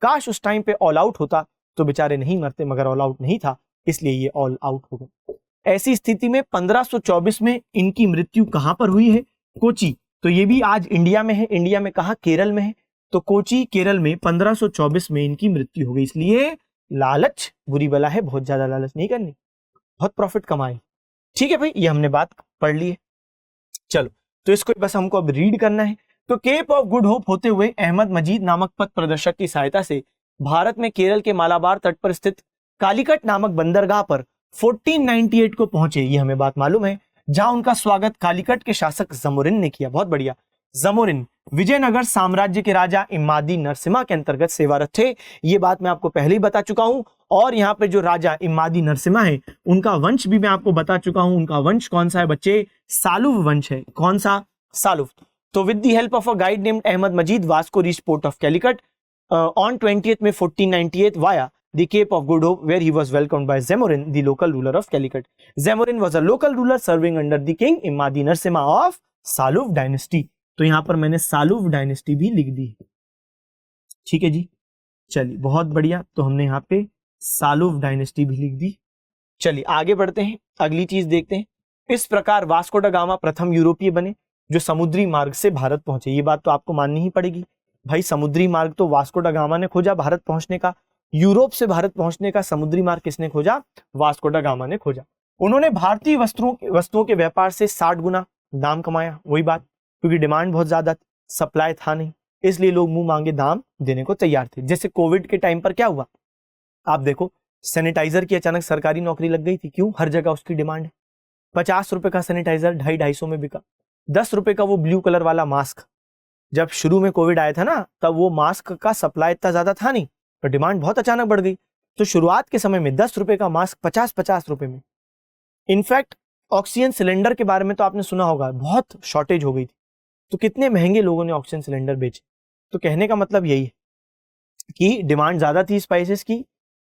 काश उस टाइम पे ऑल आउट होता तो बेचारे नहीं मरते, मगर ऑल आउट नहीं था, इसलिए ये ऑल आउट हो गए। ऐसी स्थिति में 1524 में इनकी मृत्यु कहां पर हुई है? कोची। तो ये भी आज इंडिया में है। इंडिया में कहा? केरल में है। तो कोची केरल में 1524 में इनकी मृत्यु हो गई। इसलिए लालच बुरी बला है, बहुत ज्यादा लालच नहीं करनी, बहुत प्रॉफिट कमाए। ठीक है भाई, ये हमने बात पढ़ ली है। चलो, तो इसको बस हमको अब रीड करना है। तो केप ऑफ गुड होप होते हुए अहमद मजीद नामक पथ प्रदर्शक की सहायता से भारत में केरल के मालाबार तट पर स्थित कालीकट नामक बंदरगाह पर 1498 को पहुंचे। ये हमें बात मालूम है, जहां उनका स्वागत कालीकट के शासक जमोरिन ने किया। बहुत बढ़िया। जमोरिन विजयनगर साम्राज्य के राजा इमादी नरसिम्हा के अंतर्गत सेवारत थे। ये बात मैं आपको पहले ही बता चुका हूं। और यहाँ पे जो राजा इमादी नरसिम्हा है उनका वंश भी मैं आपको बता चुका हूं। उनका वंश कौन सा है बच्चे? सालुव वंश है। कौन सा? सालुव। तो with the help of a guide named Ahmad Majid, Vasco reached port of Calicut on 20th May 1498 via the Cape of Good Hope, where he was welcomed by Zamorin, the local ruler of Calicut. Zamorin was a local ruler serving under the king Imadi Narsimha of Saluv dynasty. तो यहां पर मैंने Saluva dynasty भी लिख दी। ठीक है जी, चलिए बहुत बढ़िया। तो हमने यहाँ पे सालुव डायनेस्टी भी लिख दी। चलिए आगे बढ़ते हैं, अगली चीज देखते हैं। इस प्रकार वास्को ड गामा प्रथम यूरोपीय बने जो समुद्री मार्ग से भारत पहुंचे। ये बात तो आपको माननी ही पड़ेगी भाई, समुद्री मार्ग तो वास्को ड गामा ने खोजा भारत पहुंचने का। यूरोप से भारत पहुंचने का समुद्री मार्ग किसने खोजा? वास्को ड गामा ने खोजा। उन्होंने भारतीय वस्तुओं के व्यापार से 60 गुना दाम कमाया। वही बात, क्योंकि डिमांड बहुत ज्यादा, सप्लाई था नहीं, इसलिए लोग मुंह मांगे दाम देने को तैयार थे। जैसे कोविड के टाइम पर क्या हुआ, आप देखो, सैनिटाइजर की अचानक सरकारी नौकरी लग गई थी। क्यों? हर जगह उसकी डिमांड है। 50 रुपए का सैनिटाइजर 250-250 में बिका। 10 रुपए का वो ब्लू कलर वाला मास्क, जब शुरू में कोविड आया था ना, तब वो मास्क का सप्लाई इतना ज्यादा था नहीं, तो डिमांड बहुत अचानक बढ़ गई। तो शुरुआत के समय में 10 रुपए का मास्क 50-50 रुपए में। इनफैक्ट ऑक्सीजन सिलेंडर के बारे में तो आपने सुना होगा, बहुत शॉर्टेज हो गई थी, तो कितने महंगे लोगों ने ऑक्सीजन सिलेंडर बेचे। तो कहने का मतलब यही है कि डिमांड ज्यादा थी स्पाइसेस की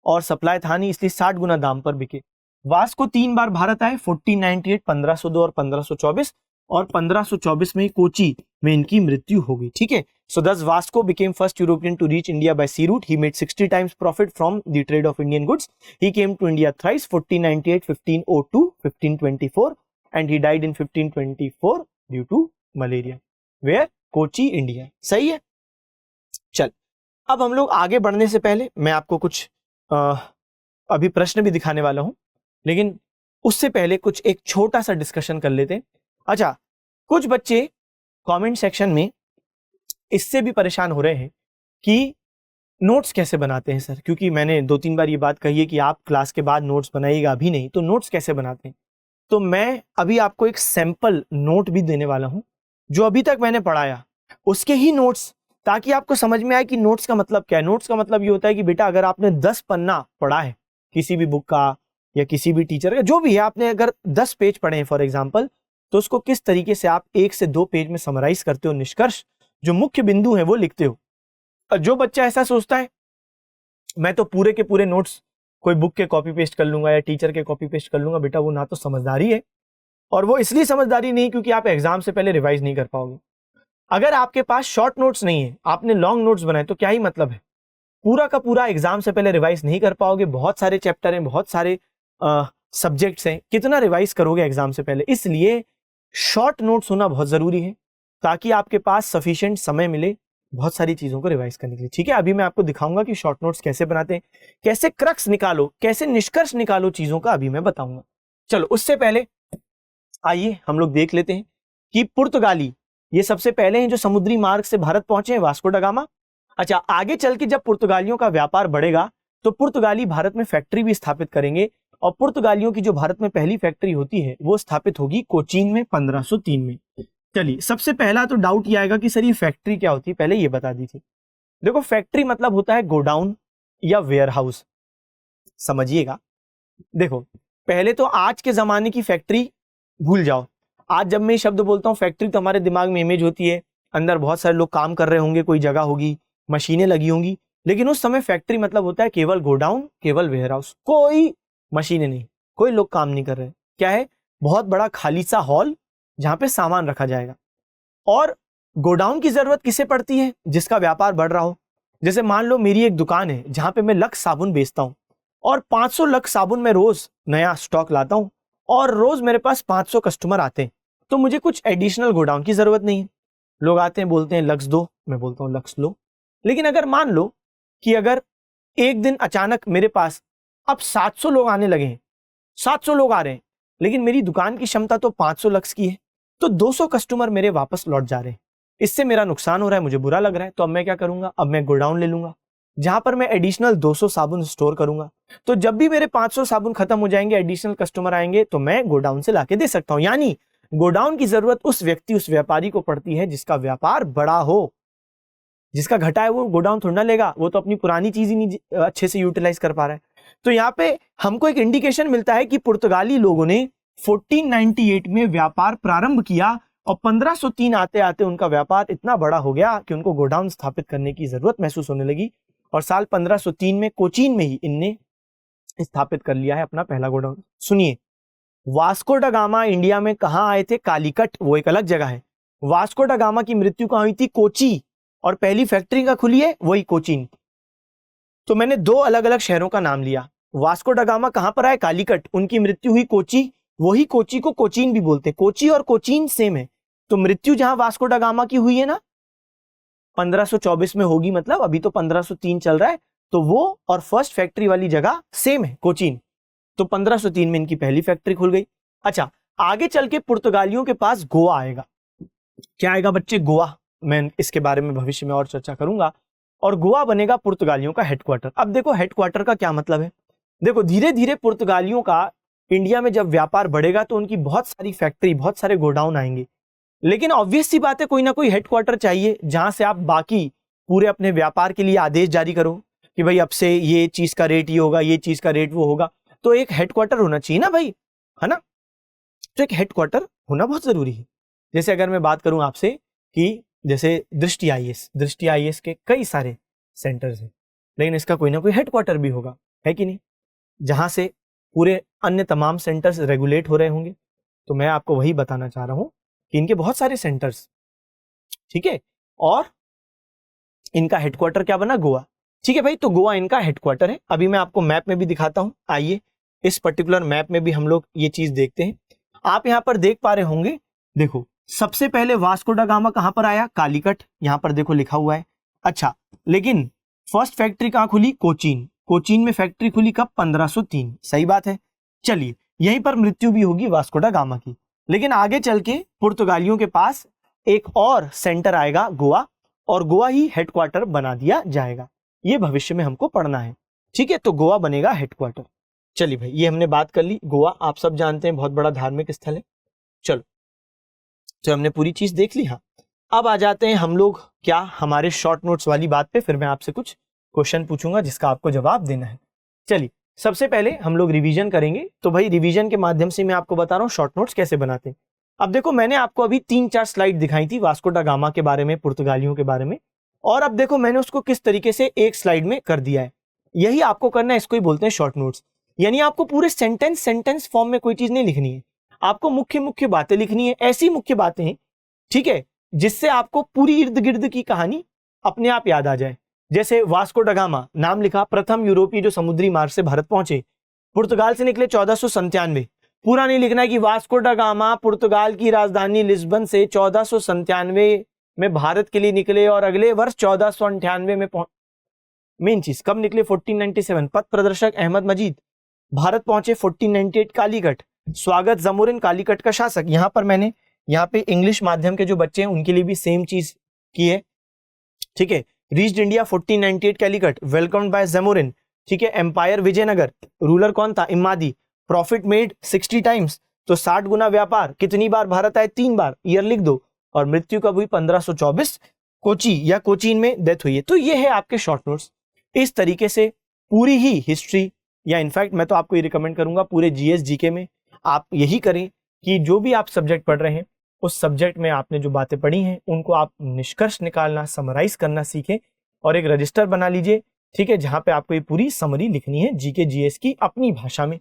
और सप्लाई था नहीं, इसलिए 60 गुना दाम पर बिके। वास्को 3 बार भारत आए, 1498, 1502 और 1524, और 1524 में कोची में इनकी मृत्यु हो गई। ठीक है, so thus Vasco became first European to reach India by sea route. He made 60 times profit from the trade of Indian goods. He came to India thrice, 1498, 1502, 1524, and he died in 1524 due to malaria. Where? Kochi, India. सही है। चल, अब हम लोग आगे बढ़ने से पहले मैं आपको कुछ अभी प्रश्न भी दिखाने वाला हूं, लेकिन उससे पहले कुछ एक छोटा सा डिस्कशन कर लेते हैं। अच्छा, कुछ बच्चे कमेंट सेक्शन में इससे भी परेशान हो रहे हैं कि नोट्स कैसे बनाते हैं सर, क्योंकि मैंने 2-3 बार ये बात कही है कि आप क्लास के बाद नोट्स बनाइएगा, अभी नहीं। तो नोट्स कैसे बनाते हैं? तो मैं अभी आपको एक सैंपल नोट भी देने वाला हूं, जो अभी तक मैंने पढ़ाया उसके ही नोट्स, ताकि आपको समझ में आए कि नोट्स का मतलब क्या है। नोट्स का मतलब ये होता है कि बेटा अगर आपने 10 पन्ना पढ़ा है किसी भी बुक का या किसी भी टीचर का, जो भी है, आपने अगर 10 पेज पढ़े हैं फॉर एग्जाम्पल, तो उसको किस तरीके से आप 1 से 2 पेज में समराइज करते हो, निष्कर्ष जो मुख्य बिंदु है वो लिखते हो। और जो बच्चा ऐसा सोचता है मैं तो पूरे के पूरे नोट्स कोई बुक के कॉपी पेस्ट कर लूंगा या टीचर के कॉपी पेस्ट कर लूंगा, बेटा वो ना तो समझदारी है, और वो इसलिए समझदारी नहीं क्योंकि आप एग्जाम से पहले रिवाइज नहीं कर पाओगे। अगर आपके पास शॉर्ट नोट्स नहीं है, आपने लॉन्ग नोट्स बनाए, तो क्या ही मतलब है? पूरा का पूरा एग्जाम से पहले रिवाइज नहीं कर पाओगे। बहुत सारे चैप्टर हैं, बहुत सारे सब्जेक्ट्स हैं, कितना रिवाइज करोगे एग्जाम से पहले? इसलिए शॉर्ट नोट्स होना बहुत जरूरी है, ताकि आपके पास सफिशिएंट समय मिले बहुत सारी चीजों को रिवाइज करने के लिए। ठीक है, अभी मैं आपको दिखाऊंगा कि शॉर्ट नोट्स कैसे बनाते हैं, कैसे क्रक्स निकालो, कैसे निष्कर्ष निकालो चीजों का, अभी मैं बताऊंगा। चलो, उससे पहले आइए हम लोग देख लेते हैं कि पुर्तगाली ये सबसे पहले हैं जो समुद्री मार्ग से भारत पहुंचे हैं, वास्को ड गामा। अच्छा, आगे चल के जब पुर्तगालियों का व्यापार बढ़ेगा तो पुर्तगाली भारत में फैक्ट्री भी स्थापित करेंगे, और पुर्तगालियों की जो भारत में पहली फैक्ट्री होती है वो स्थापित होगी कोचीन में 1503 में। चलिए, सबसे पहला तो डाउट ये आएगा कि सर ये फैक्ट्री क्या होती है, पहले ये बता दीजिए। देखो, फैक्ट्री मतलब होता है गोडाउन या वेयर हाउस, समझिएगा। देखो, पहले तो आज के जमाने की फैक्ट्री भूल जाओ। आज जब मैं शब्द बोलता हूँ फैक्ट्री, तो हमारे दिमाग में इमेज होती है अंदर बहुत सारे लोग काम कर रहे होंगे, कोई जगह होगी, मशीनें लगी होंगी। लेकिन उस समय फैक्ट्री मतलब होता है केवल गोडाउन, केवल वेयरहाउस, कोई मशीनें नहीं, कोई लोग काम नहीं कर रहे। क्या है? बहुत बड़ा खाली सा हॉल जहां पे सामान रखा जाएगा। और गोडाउन की जरूरत किसे पड़ती है? जिसका व्यापार बढ़ रहा हो। जैसे मान लो मेरी एक दुकान है जहां पे मैं लक्स साबुन बेचता हूं और 500 लक्स साबुन मैं रोज नया स्टॉक लाता हूं और रोज मेरे पास 500 कस्टमर आते हैं, तो मुझे कुछ एडिशनल गोडाउन की जरूरत नहीं है। लोग आते हैं, बोलते हैं लक्स दो, मैं बोलता हूं लक्स लो। लेकिन अगर मान लो कि अगर एक दिन अचानक मेरे पास अब 700 लोग आने लगे हैं, 700 लोग आ रहे हैं, लेकिन मेरी दुकान की क्षमता तो 500 लक्स की है, तो 200 कस्टमर मेरे वापस लौट जा रहे हैं, इससे मेरा नुकसान हो रहा है, मुझे बुरा लग रहा है। तो अब मैं क्या करूंगा? अब मैं गोडाउन ले लूंगा जहां पर मैं एडिशनल 200 साबुन स्टोर करूंगा। तो जब भी मेरे 500 साबुन खत्म हो जाएंगे, एडिशनल कस्टमर आएंगे, तो मैं गोडाउन से लाके दे सकता हूं। यानी गोडाउन की जरूरत उस व्यक्ति, उस व्यापारी को पड़ती है जिसका व्यापार बड़ा हो। जिसका घटा है वो गोडाउन थोड़ा ना लेगा, वो तो अपनी पुरानी चीज ही नहीं अच्छे से यूटिलाइज कर पा रहा है। तो यहाँ पे हमको एक इंडिकेशन मिलता है कि पुर्तगाली लोगों ने 1498 में व्यापार प्रारंभ किया और 1503 आते आते उनका व्यापार इतना बड़ा हो गया कि उनको गोडाउन स्थापित करने की जरूरत महसूस होने लगी। और साल 1503 में कोचीन में ही इनने स्थापित कर लिया है अपना पहला गोडाउन। सुनिए, वास्को डा गामा इंडिया में कहां आए थे? कालीकट, वो एक अलग जगह है। वास्को डा गामा की मृत्यु कहां हुई थी? कोची। और पहली फैक्ट्री का खुली है वही कोचीन। तो मैंने दो अलग अलग शहरों का नाम लिया। वास्को डा गामा कहां पर आए? कालीकट। उनकी मृत्यु हुई कोची। वही कोची को कोचीन भी बोलते हैं। कोची और कोचीन सेम है। तो मृत्यु जहां वास्को डा गामा की हुई है ना 1524 में होगी, मतलब अभी तो 1503 चल रहा है, तो वो और फर्स्ट फैक्ट्री वाली जगह सेम है, कोचीन। तो 1503 में इनकी पहली फैक्ट्री खुल गई। अच्छा, आगे चल के पुर्तगालियों के पास गोवा आएगा। क्या आएगा बच्चे? गोवा। मैं इसके बारे में भविष्य में और चर्चा करूंगा। और गोवा बनेगा पुर्तगालियों का हेडक्वार्टर। अब देखो हेडक्वार्टर का क्या मतलब है। देखो धीरे धीरे पुर्तगालियों का इंडिया में जब व्यापार बढ़ेगा तो उनकी बहुत सारी फैक्ट्री, बहुत सारे गोडाउन आएंगे। लेकिन ऑब्वियस सी बात है, कोई ना कोई हेडक्वार्टर चाहिए जहां से आप बाकी पूरे अपने व्यापार के लिए आदेश जारी करो कि भाई अब से ये चीज का रेट ये होगा, ये चीज का रेट वो होगा। तो एक हेडक्वार्टर होना चाहिए ना भाई, है ना? तो एक हेडक्वार्टर होना बहुत जरूरी है। जैसे अगर मैं बात करूं आपसे कि जैसे दृष्टि आईएएस के कई सारे सेंटर्स हैं, लेकिन इसका कोई ना कोई हेडक्वार्टर भी होगा, है कि नहीं? जहां से पूरे अन्य तमाम सेंटर्स रेगुलेट हो रहे होंगे। तो मैं आपको वही बताना चाह रहा हूं कि इनके बहुत सारे सेंटर्स, ठीक है, और इनका हेडक्वार्टर क्या बना? गोवा। ठीक है भाई, तो गोवा इनका हेडक्वार्टर है। अभी मैं आपको मैप में भी दिखाता हूं। आइए इस पर्टिकुलर मैप में भी हम लोग ये चीज देखते हैं। आप यहां पर देख पा रहे होंगे, देखो सबसे पहले वास्को डा गामा कहां पर आया? कालीकट। यहां पर देखो लिखा हुआ है। अच्छा, लेकिन फर्स्ट फैक्ट्री कहां खुली? कोचीन। कोचीन में फैक्ट्री खुली कब? 1503। सही बात है। चलिए, यहीं पर मृत्यु भी होगी वास्को डा गामा की। लेकिन आगे चल के पुर्तगालियों के पास एक और सेंटर आएगा, गोवा, और गोवा ही हेडक्वार्टर बना दिया जाएगा। ये भविष्य में हमको पढ़ना है। ठीक है, तो गोवा बनेगा हेडक्वार्टर। चलिए भाई, ये हमने बात कर ली। गोवा आप सब जानते हैं बहुत बड़ा धार्मिक स्थल है। चलो, तो हमने पूरी चीज देख ली। हाँ, अब आ जाते हैं हम लोग क्या हमारे शॉर्ट नोट्स वाली बात पे। फिर मैं आपसे कुछ क्वेश्चन पूछूंगा जिसका आपको जवाब देना है। चलिए, सबसे पहले हम लोग रिवीजन करेंगे। तो भाई रिवीजन के माध्यम से मैं आपको बता रहा हूँ शॉर्ट नोट्स कैसे बनाते हैं। अब देखो, मैंने आपको अभी 3-4 स्लाइड दिखाई थी वास्को डा गामा के बारे में, पुर्तगालियों के बारे में, और अब देखो मैंने उसको किस तरीके से एक स्लाइड में कर दिया है। यही आपको करना है, इसको ही बोलते हैं शॉर्ट नोट्स। यानी आपको पूरे सेंटेंस फॉर्म में कोई चीज नहीं लिखनी है, आपको मुख्य मुख्य बातें लिखनी है। ऐसी मुख्य बातें, ठीक है, जिससे आपको पूरी इर्द गिर्द की कहानी अपने आप याद आ जाए। जैसे वास्को डा गामा नाम लिखा, प्रथम यूरोपीय जो समुद्री मार्ग से भारत पहुंचे, पुर्तगाल से निकले 1497। पूरा नहीं लिखना है कि वास्को डा गामा पुर्तगाल की राजधानी लिस्बन से 1497 में भारत के लिए निकले और अगले वर्ष 1498 में मेन चीज कब निकले? 1497। पथ प्रदर्शक अहमद मजीद भारत पहुंचे 1498। कालीकट, स्वागत जमोरिन कालीकट का शासक। यहां पर मैंने यहाँ पे इंग्लिश माध्यम के जो बच्चे हैं उनके लिए भी सेम चीज की है। ठीक है, reached India 1498 Calicut, welcomed by Zamorin. ठीक है, एम्पायर विजयनगर, रूलर कौन था? इमादी। प्रॉफिट मेड 60 टाइम्स, तो 60 गुना व्यापार। कितनी बार भारत आए? 3 बार। ईयर लिख दो। और मृत्यु कब हुई? 1524, कोची या कोचीन में डेथ हुई है। तो ये है आपके शॉर्ट नोट्स। इस तरीके से पूरी ही हिस्ट्री, या इनफैक्ट मैं तो आपको ये रिकमेंड करूंगा पूरे जीएस जीके में आप यही करें कि जो भी आप सब्जेक्ट पढ़ रहे हैं उस सब्जेक्ट में आपने जो बातें पढ़ी हैं उनको आप निष्कर्ष निकालना, समराइज करना सीखें और एक रजिस्टर बना लीजिए ठीक है, जहां पे आपको ये पूरी समरी लिखनी है जीके जीएस की अपनी भाषा में,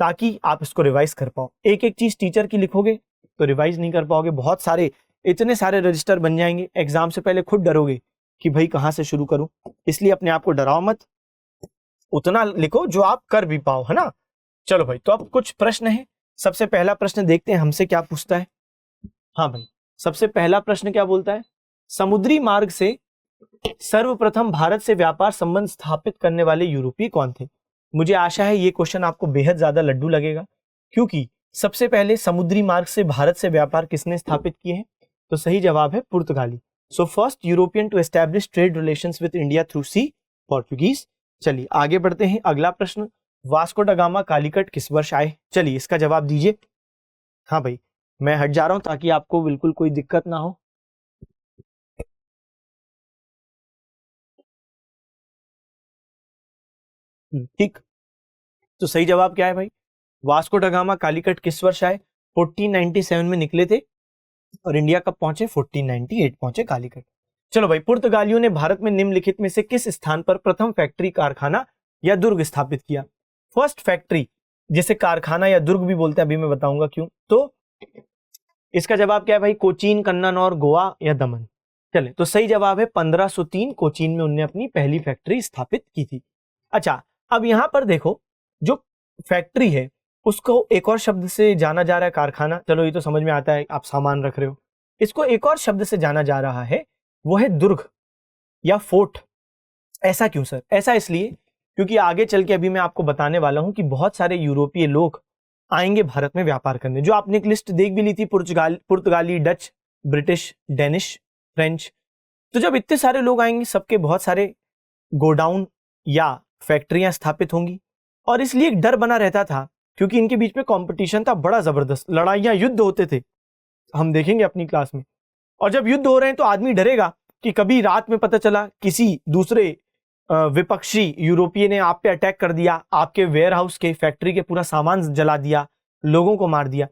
ताकि आप इसको रिवाइज कर पाओ। एक एक चीज टीचर की लिखोगे तो रिवाइज नहीं कर पाओगे, बहुत सारे इतने सारे रजिस्टर बन जाएंगे, एग्जाम से पहले खुद डरोगे कि भाई कहां से शुरू करूं। इसलिए अपने आप को डराओ मत, उतना लिखो जो आप कर भी पाओ, है ना। चलो भाई, तो अब कुछ प्रश्न है। सबसे पहला प्रश्न देखते हैं हमसे क्या पूछता है। हाँ भाई, सबसे पहला प्रश्न क्या बोलता है, समुद्री मार्ग से सर्वप्रथम भारत से व्यापार संबंध स्थापित करने वाले यूरोपीय कौन थे। मुझे आशा है ये क्वेश्चन आपको बेहद ज्यादा लड्डू लगेगा, क्योंकि सबसे पहले समुद्री मार्ग से भारत से व्यापार किसने स्थापित किए हैं, तो सही जवाब है पुर्तगाली। So first European to establish trade relations with India through sea, Portuguese. चलिए आगे बढ़ते हैं, अगला प्रश्न, वास्को ड गामा कालीकट किस वर्ष आए। चलिए इसका जवाब दीजिए। हाँ भाई, मैं हट जा रहा हूं ताकि आपको बिल्कुल कोई दिक्कत ना हो। ठीक, तो सही जवाब क्या है भाई, वास्को ड गामा कालीकट किस वर्ष आए, 1497 में निकले थे, और इंडिया कब पहुंचे, 1498 पहुंचे कालीकट। चलो भाई, पुर्तगालियों ने भारत में निम्नलिखित में से किस स्थान पर प्रथम फैक्ट्री, कारखाना या दुर्ग स्थापित किया। फर्स्ट फैक्ट्री, जिसे कारखाना या दुर्ग भी बोलते हैं, अभी मैं बताऊंगा क्यों। तो इसका जवाब क्या है भाई, कोचीन, कन्नानौर, गोवा या दमन। चले, तो सही जवाब है 1503, कोचीन में उनने अपनी पहली फैक्ट्री स्थापित की थी। अच्छा, अब यहां पर देखो, जो फैक्ट्री है उसको एक और शब्द से जाना जा रहा है, कारखाना। चलो ये तो समझ में आता है, आप सामान रख रहे हो। इसको एक और शब्द से जाना जा रहा है, वो है दुर्ग या फोर्ट। ऐसा क्यों सर? ऐसा इसलिए क्योंकि आगे चल के अभी मैं आपको बताने वाला हूं कि बहुत सारे यूरोपीय लोग आएंगे भारत में व्यापार करने। जो आपने एक लिस्ट देख भी ली थी, पुर्तगाली, डच, ब्रिटिश, डेनिश, फ्रेंच। तो जब इतने सारे लोग आएंगे, सबके बहुत सारे गोडाउन या फैक्ट्रियां स्थापित होंगी, और इसलिए एक डर बना रहता था, क्योंकि इनके बीच में कंपटीशन था बड़ा जबरदस्त, लड़ाइयां, युद्ध होते थे, हम देखेंगे अपनी क्लास में। और जब युद्ध हो रहे हैं तो आदमी डरेगा कि कभी रात में पता चला किसी दूसरे विपक्षी यूरोपीय ने आप पे अटैक कर दिया, आपके वेयर हाउस के, फैक्ट्री के पूरा सामान जला दिया, लोगों को मार दिया।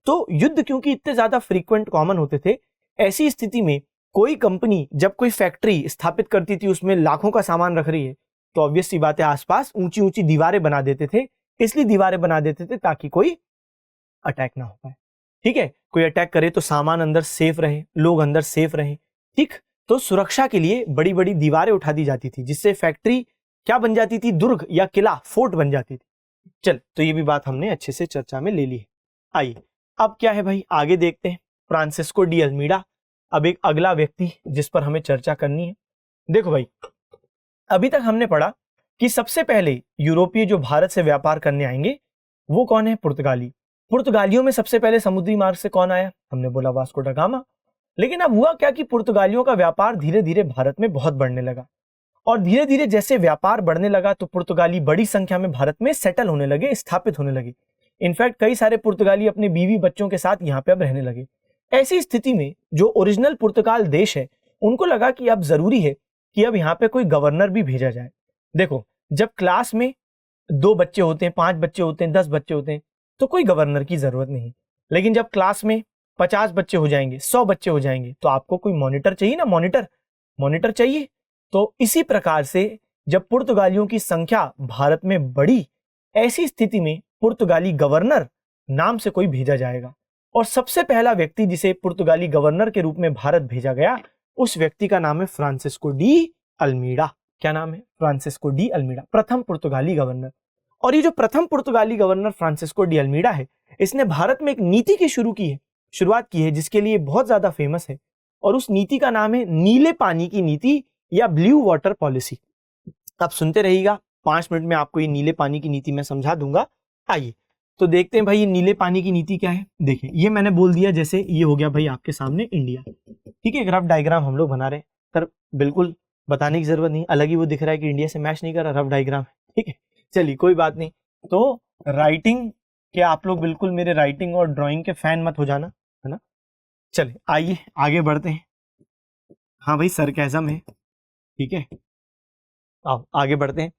तो युद्ध क्योंकि इतने ज्यादा फ्रीक्वेंट, कॉमन होते थे, ऐसी स्थिति में कोई कंपनी जब कोई फैक्ट्री स्थापित करती थी, उसमें लाखों का सामान रख रही है, तो ऑब्वियस सी बात है आसपास ऊंची ऊंची दीवारें बना देते थे। इसलिए दीवारें बना देते थे ताकि कोई अटैक ना हो पाए। ठीक है, कोई अटैक करे तो सामान अंदर सेफ रहे, लोग अंदर सेफ रहे। ठीक, तो सुरक्षा के लिए बड़ी बड़ी दीवारें उठा दी जाती थी, जिससे फैक्ट्री क्या बन जाती थी, दुर्ग या किला, फोर्ट बन जाती थी। चल, तो ये भी बात हमने अच्छे से चर्चा में ले ली है। आइए अब क्या है भाई, आगे देखते हैं। फ्रांसिस्को डी अल्मीडा, अब एक अगला व्यक्ति जिस पर हमें चर्चा करनी है। देखो भाई, अभी तक हमने पढ़ा कि सबसे पहले यूरोपीय जो भारत से व्यापार करने आएंगे वो कौन है, पुर्तगाली। पुर्तगालियों में सबसे पहले समुद्री मार्ग से कौन आया, हमने बोला वास्को ड गामा। लेकिन अब हुआ क्या कि पुर्तगालियों का व्यापार धीरे धीरे भारत में बहुत बढ़ने लगा, और धीरे धीरे जैसे व्यापार बढ़ने लगा तो पुर्तगाली बड़ी संख्या में भारत में सेटल होने लगे, स्थापित होने लगे। इनफैक्ट कई सारे पुर्तगाली अपने बीवी बच्चों के साथ यहाँ पे अब रहने लगे। ऐसी स्थिति में जो ओरिजिनल पुर्तगाल देश है, उनको लगा कि अब जरूरी है कि अब यहाँ पे कोई गवर्नर भी भेजा जाए। देखो, जब क्लास में 2 बच्चे होते हैं, 5 बच्चे होते हैं, 10 बच्चे होते हैं, तो कोई गवर्नर की जरूरत नहीं। लेकिन जब क्लास में 50 बच्चे हो जाएंगे, 100 बच्चे हो जाएंगे, तो आपको कोई मॉनिटर चाहिए ना, मॉनिटर चाहिए। तो इसी प्रकार से जब पुर्तगालियों की संख्या भारत में बढ़ी, ऐसी स्थिति में पुर्तगाली गवर्नर नाम से कोई भेजा जाएगा। और सबसे पहला व्यक्ति जिसे पुर्तगाली गवर्नर के रूप में भारत भेजा गया, उस व्यक्ति का नाम है फ्रांसिस्को डी अल्मीडा। क्या नाम है, फ्रांसिस्को डी अल्मीडा, प्रथम पुर्तगाली गवर्नर। और ये जो प्रथम पुर्तगाली गवर्नर फ्रांसिस्को डी अल्मीडा है, इसने भारत में एक नीति की शुरुआत की है, जिसके लिए बहुत ज्यादा फेमस है, और उस नीति का नाम है नीले पानी की नीति या ब्लू वाटर पॉलिसी। आप सुनते रहिएगा, 5 मिनट में आपको ये नीले पानी की नीति मैं समझा दूंगा। आइए तो देखते हैं भाई, ये नीले पानी की नीति क्या है। देखिए, ये मैंने बोल दिया, जैसे ये हो गया भाई आपके सामने इंडिया। ठीक है, एक रफ डायग्राम हम लोग बना रहे हैं, सर बिल्कुल बताने की जरूरत नहीं, अलग ही वो दिख रहा है कि इंडिया से मैच नहीं कर रहा, रफ डायग्राम। ठीक है, चलिए कोई बात नहीं। तो राइटिंग के आप लोग बिल्कुल मेरे राइटिंग और ड्राइंग के फैन मत हो जाना, है ना। चलिए आइए आगे बढ़ते हैं। हाँ भाई, सरकाज़म है, ठीक है। आओ आगे बढ़ते हैं।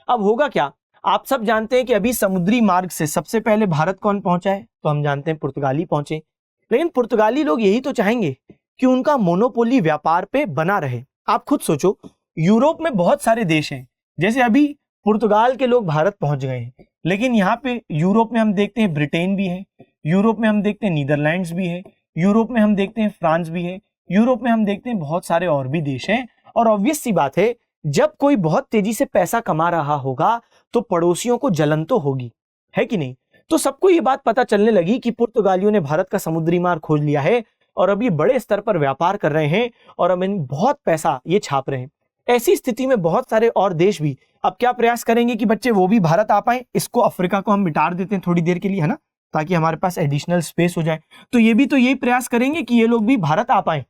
अब होगा क्या, आप सब जानते हैं कि अभी समुद्री मार्ग से सबसे पहले भारत कौन पहुंचा है, तो हम जानते हैं पुर्तगाली पहुंचे। लेकिन पुर्तगाली लोग यही तो चाहेंगे कि उनका मोनोपोली व्यापार पे बना रहे। आप खुद सोचो, यूरोप में बहुत सारे देश हैं जैसे अभी पुर्तगाल के लोग भारत पहुंच गए हैं, लेकिन यहाँ पे यूरोप में हम देखते हैं ब्रिटेन भी है, यूरोप में हम देखते हैं नीदरलैंड्स भी है, यूरोप में हम देखते हैं फ्रांस भी है, यूरोप में हम देखते हैं बहुत सारे और भी देश हैं। और ऑब्वियस सी बात है, जब कोई बहुत तेजी से पैसा कमा रहा होगा तो पड़ोसियों को जलन तो होगी, है कि नहीं। तो सबको ये बात पता चलने लगी कि पुर्तगालियों ने भारत का समुद्री मार्ग खोज लिया है और अब ये बड़े स्तर पर व्यापार कर रहे हैं और अब इन बहुत पैसा ये छाप रहे हैं। ऐसी स्थिति में बहुत सारे और देश भी अब क्या प्रयास करेंगे कि बच्चे वो भी भारत आ पाए। इसको अफ्रीका को हम मिटा देते हैं थोड़ी देर के लिए, है ना, ताकि हमारे पास एडिशनल स्पेस हो जाए। तो ये भी तो यही प्रयास करेंगे कि ये लोग भी भारत आ पाए।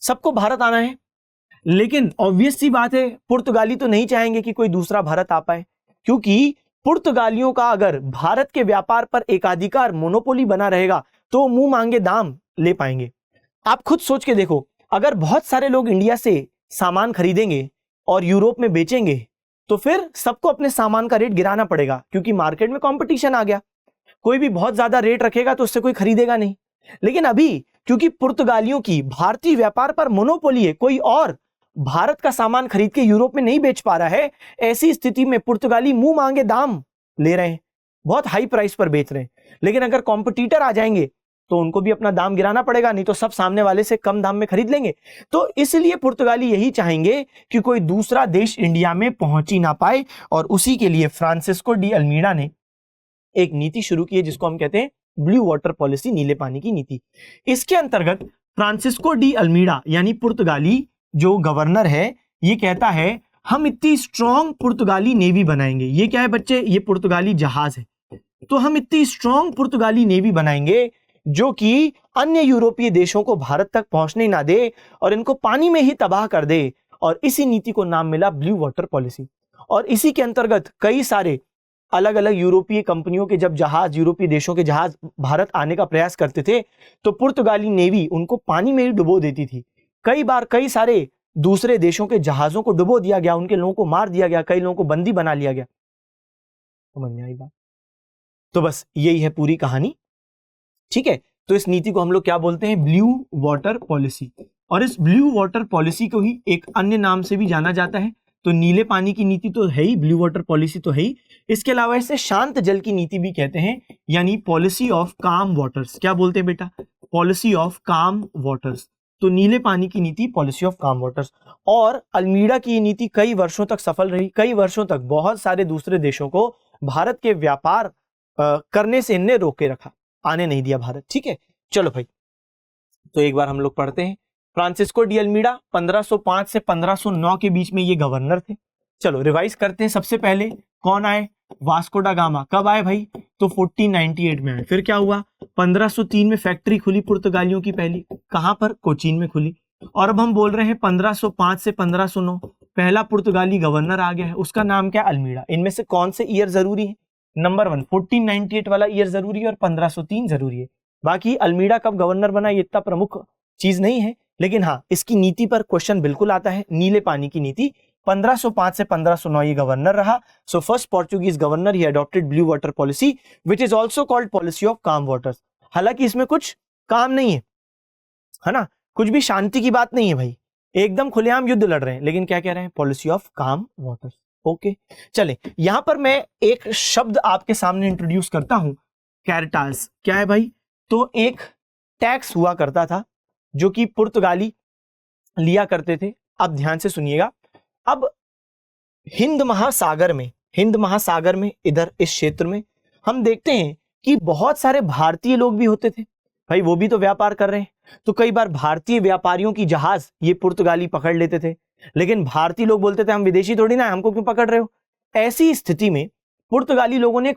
सबको भारत आना है, लेकिन ऑब्वियस सी बात है पुर्तगाली तो नहीं चाहेंगे कि कोई दूसरा भारत आ पाए, क्योंकि पुर्तगालियों का अगर भारत के व्यापार पर एकाधिकार मोनोपोली बना रहेगा तो मुंह मांगे दाम ले पाएंगे। आप खुद सोच के देखो, अगर बहुत सारे लोग इंडिया से सामान खरीदेंगे और यूरोप में बेचेंगे तो फिर सबको अपने सामान का रेट गिराना पड़ेगा, क्योंकि मार्केट में कंपटीशन आ गया। कोई भी बहुत ज्यादा रेट रखेगा तो उससे कोई खरीदेगा नहीं। लेकिन अभी क्योंकि पुर्तगालियों की भारतीय व्यापार पर मोनोपोली है, कोई और भारत का सामान खरीद के यूरोप में नहीं बेच पा रहा है, ऐसी स्थिति में पुर्तगाली मुंह मांगे दाम ले रहे हैं, बहुत हाई प्राइस पर बेच रहे हैं। लेकिन अगर कॉम्पिटिटर आ जाएंगे तो उनको भी अपना दाम गिराना पड़ेगा, नहीं तो सब सामने वाले से कम दाम में खरीद लेंगे। तो इसलिए पुर्तगाली यही चाहेंगे कि कोई दूसरा देश इंडिया में पहुंच ही ना पाए, और उसी के लिए फ्रांसिस्को डी अल्मीडा ने एक नीति शुरू की है जिसको हम कहते हैं ब्लू वाटर पॉलिसी, नीले पानी की नीति। इसके अंतर्गत फ्रांसिस्को डी अल्मीडा यानी पुर्तगाली जो गवर्नर है, ये कहता है हम इतनी स्ट्रॉन्ग पुर्तगाली नेवी बनाएंगे। ये क्या है बच्चे, ये पुर्तगाली जहाज है। तो हम इतनी स्ट्रॉन्ग पुर्तगाली नेवी बनाएंगे जो कि अन्य यूरोपीय देशों को भारत तक पहुंचने ना दे और इनको पानी में ही तबाह कर दे। और इसी नीति को नाम मिला ब्लू वाटर पॉलिसी। और इसी के अंतर्गत कई सारे अलग अलग यूरोपीय कंपनियों के जब जहाज, यूरोपीय देशों के जहाज भारत आने का प्रयास करते थे तो पुर्तगाली नेवी उनको पानी में ही डुबो देती थी। कई बार कई सारे दूसरे देशों के जहाजों को डुबो दिया गया, उनके लोगों को मार दिया गया, कई लोगों को बंदी बना लिया गया। समझ में आई बात? तो बस यही है पूरी कहानी, ठीक है। तो इस नीति को हम लोग क्या बोलते हैं, ब्लू वाटर पॉलिसी। और इस ब्लू वाटर पॉलिसी को ही एक अन्य नाम से भी जाना जाता है। तो नीले पानी की नीति तो है ही, ब्लू वाटर पॉलिसी तो है ही, इसके अलावा इसे शांत जल की नीति भी कहते हैं, यानी पॉलिसी ऑफ काम वाटर्स। क्या बोलते हैं बेटा, पॉलिसी ऑफ काम वाटर्स। तो नीले पानी की नीति, पॉलिसी ऑफ काम वाटर्स। और अल्मीडा की ये नीति कई वर्षों तक सफल रही। कई वर्षों तक बहुत सारे दूसरे देशों को भारत के व्यापार करने से इनने रोके रखा, आने नहीं दिया भारत, ठीक है। चलो भाई, तो एक बार हम लोग पढ़ते हैं। फ्रांसिस्को डी अल्मीडा 1505 से 1509 के बीच में ये गवर्नर थे। चलो रिवाइज करते हैं। सबसे पहले कौन आए, वास्को डा गामा। कब आए भाई, तो 1498 में आए। फिर क्या हुआ, 1503 में फैक्ट्री खुली पुर्तगालियों की पहली, कहां पर, कोचीन में खुली। और अब हम बोल रहे हैं 1505 से 1509 पहला पुर्तगाली गवर्नर आ गया है, उसका नाम क्या, अल्मीडा। इनमें से कौन से ईयर जरूरी है, नंबर 1 1498 वाला ईयर जरूरी है और 1503 जरूरी है। बाकी अल्मीडा कब गवर्नर बना ये इतना प्रमुख चीज नहीं है, लेकिन हाँ इसकी नीति पर क्वेश्चन बिल्कुल आता है। नीले पानी की नीति 1505 से 1509 ये गवर्नर रहा। So first Portuguese governor he adopted blue water policy which is also called policy of काम वाटर्स। हालांकि इसमें कुछ काम नहीं है ना, कुछ भी शांति की बात नहीं है भाई, एकदम खुलेआम युद्ध लड़ रहे हैं, लेकिन क्या कह रहे हैं, पॉलिसी ऑफ काम वाटर्स। ओके चले, यहां पर मैं एक शब्द आपके सामने इंट्रोड्यूस करता हूं, कैरटास। क्या है भाई, तो एक टैक्स हुआ करता था जो कि पुर्तगाली लिया करते थे। अब ध्यान से सुनिएगा। अब हिंद महासागर में इधर इस क्षेत्र में हम देखते हैं कि बहुत सारे भारतीय लोग भी होते थे भाई, वो भी तो व्यापार कर रहे हैं। तो कई बार भारतीय व्यापारियों की जहाज ये पुर्तगाली पकड़ लेते थे, लेकिन भारतीय लोग बोलते थे हम विदेशी थोड़ी ना, हमको क्यों पकड़ रहे हो। ऐसी स्थिति में पुर्तगाली लोगों ने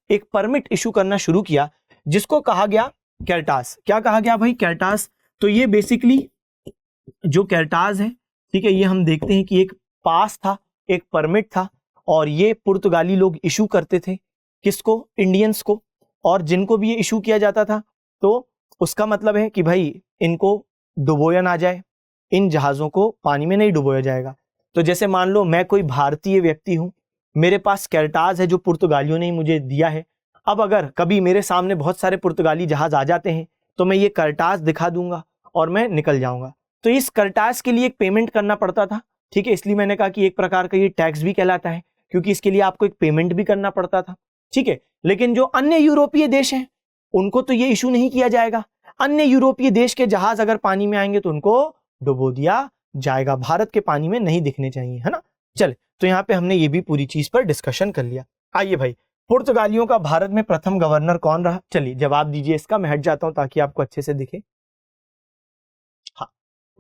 एक परमिट इशू करना शुरू किया जिसको कहा गया कैरटास। क्या कहा गया भाई, कैरटास। तो ये बेसिकली जो कैरटास है, ठीक है, ये हम देखते हैं कि एक पास था, एक परमिट था, और ये पुर्तगाली लोग इशू करते थे किसको, इंडियंस को। और जिनको भी ये इशू किया जाता था तो उसका मतलब है कि भाई इनको डुबोया ना जाए, इन जहाजों को पानी में नहीं डुबोया जाएगा। तो जैसे मान लो मैं कोई भारतीय व्यक्ति हूं, मेरे पास कैरटास है जो पुर्तगालियों ने मुझे दिया है। अब अगर कभी मेरे सामने बहुत सारे पुर्तगाली जहाज आ जाते हैं तो मैं ये कैरटास दिखा दूंगा और मैं निकल जाऊंगा। तो इस कैरटास के लिए एक पेमेंट करना पड़ता था, ठीक है, इसलिए मैंने कहा कि एक प्रकार का ये टैक्स भी कहलाता है, क्योंकि इसके लिए आपको एक पेमेंट भी करना पड़ता था। ठीक है, लेकिन जो अन्य यूरोपीय देश हैं उनको तो ये इशू नहीं किया जाएगा। अन्य यूरोपीय देश के जहाज अगर पानी में आएंगे तो उनको डुबो दिया जाएगा, भारत के पानी में नहीं दिखने चाहिए, है ना। चल, तो यहाँ पे हमने ये भी पूरी चीज पर डिस्कशन कर लिया। आइए भाई, पुर्तगालियों का भारत में प्रथम गवर्नर कौन रहा? चलिए जवाब दीजिए इसका, मैं हट जाता हूं ताकि आपको अच्छे से दिखे। हाँ,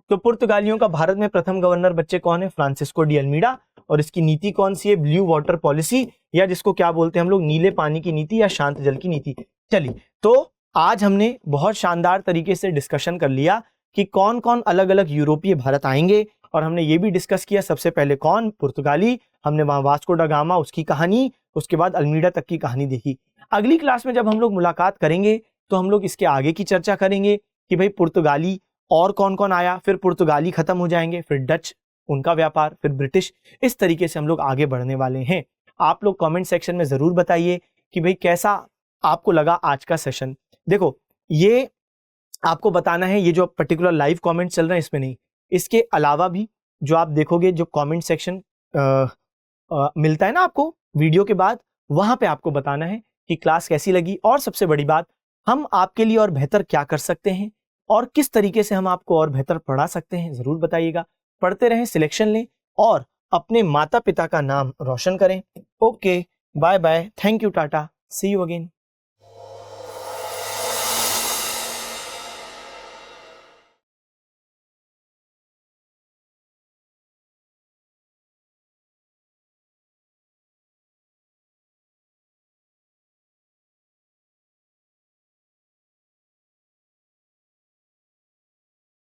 तो पुर्तगालियों का भारत में प्रथम गवर्नर बच्चे कौन है? Francisco de Almeida. और इसकी नीति कौन सी है? ब्लू वाटर पॉलिसी, या जिसको क्या बोलते हैं हम लोग, नीले पानी की नीति या शांत जल की नीति। चलिए, तो आज हमने बहुत शानदार तरीके से डिस्कशन कर लिया कि कौन कौन अलग अलग यूरोपीय भारत आएंगे, और हमने ये भी डिस्कस किया सबसे पहले कौन, पुर्तगाली। हमने वहां वास्को ड गामा उसकी कहानी, उसके बाद अल्मीडा तक की कहानी देखी। अगली क्लास में जब हम लोग मुलाकात करेंगे तो हम लोग इसके आगे की चर्चा करेंगे कि भाई पुर्तगाली और कौन कौन आया, फिर पुर्तगाली खत्म हो जाएंगे, फिर डच उनका व्यापार, फिर ब्रिटिश। इस तरीके से हम लोग आगे बढ़ने वाले हैं। आप लोग कमेंट सेक्शन में जरूर बताइए कि भाई कैसा आपको लगा आज का सेशन। देखो, ये आपको बताना है, ये जो पर्टिकुलर लाइव कमेंट चल रहे हैं इसमें नहीं, इसके अलावा भी जो आप देखोगे, जो कमेंट सेक्शन मिलता है ना आपको वीडियो के बाद, वहां पे आपको बताना है कि क्लास कैसी लगी, और सबसे बड़ी बात, हम आपके लिए और बेहतर क्या कर सकते हैं और किस तरीके से हम आपको और बेहतर पढ़ा सकते हैं, जरूर बताइएगा। पढ़ते रहें, सिलेक्शन लें और अपने माता पिता का नाम रोशन करें। Okay, bye bye, thank you, tata, see you again.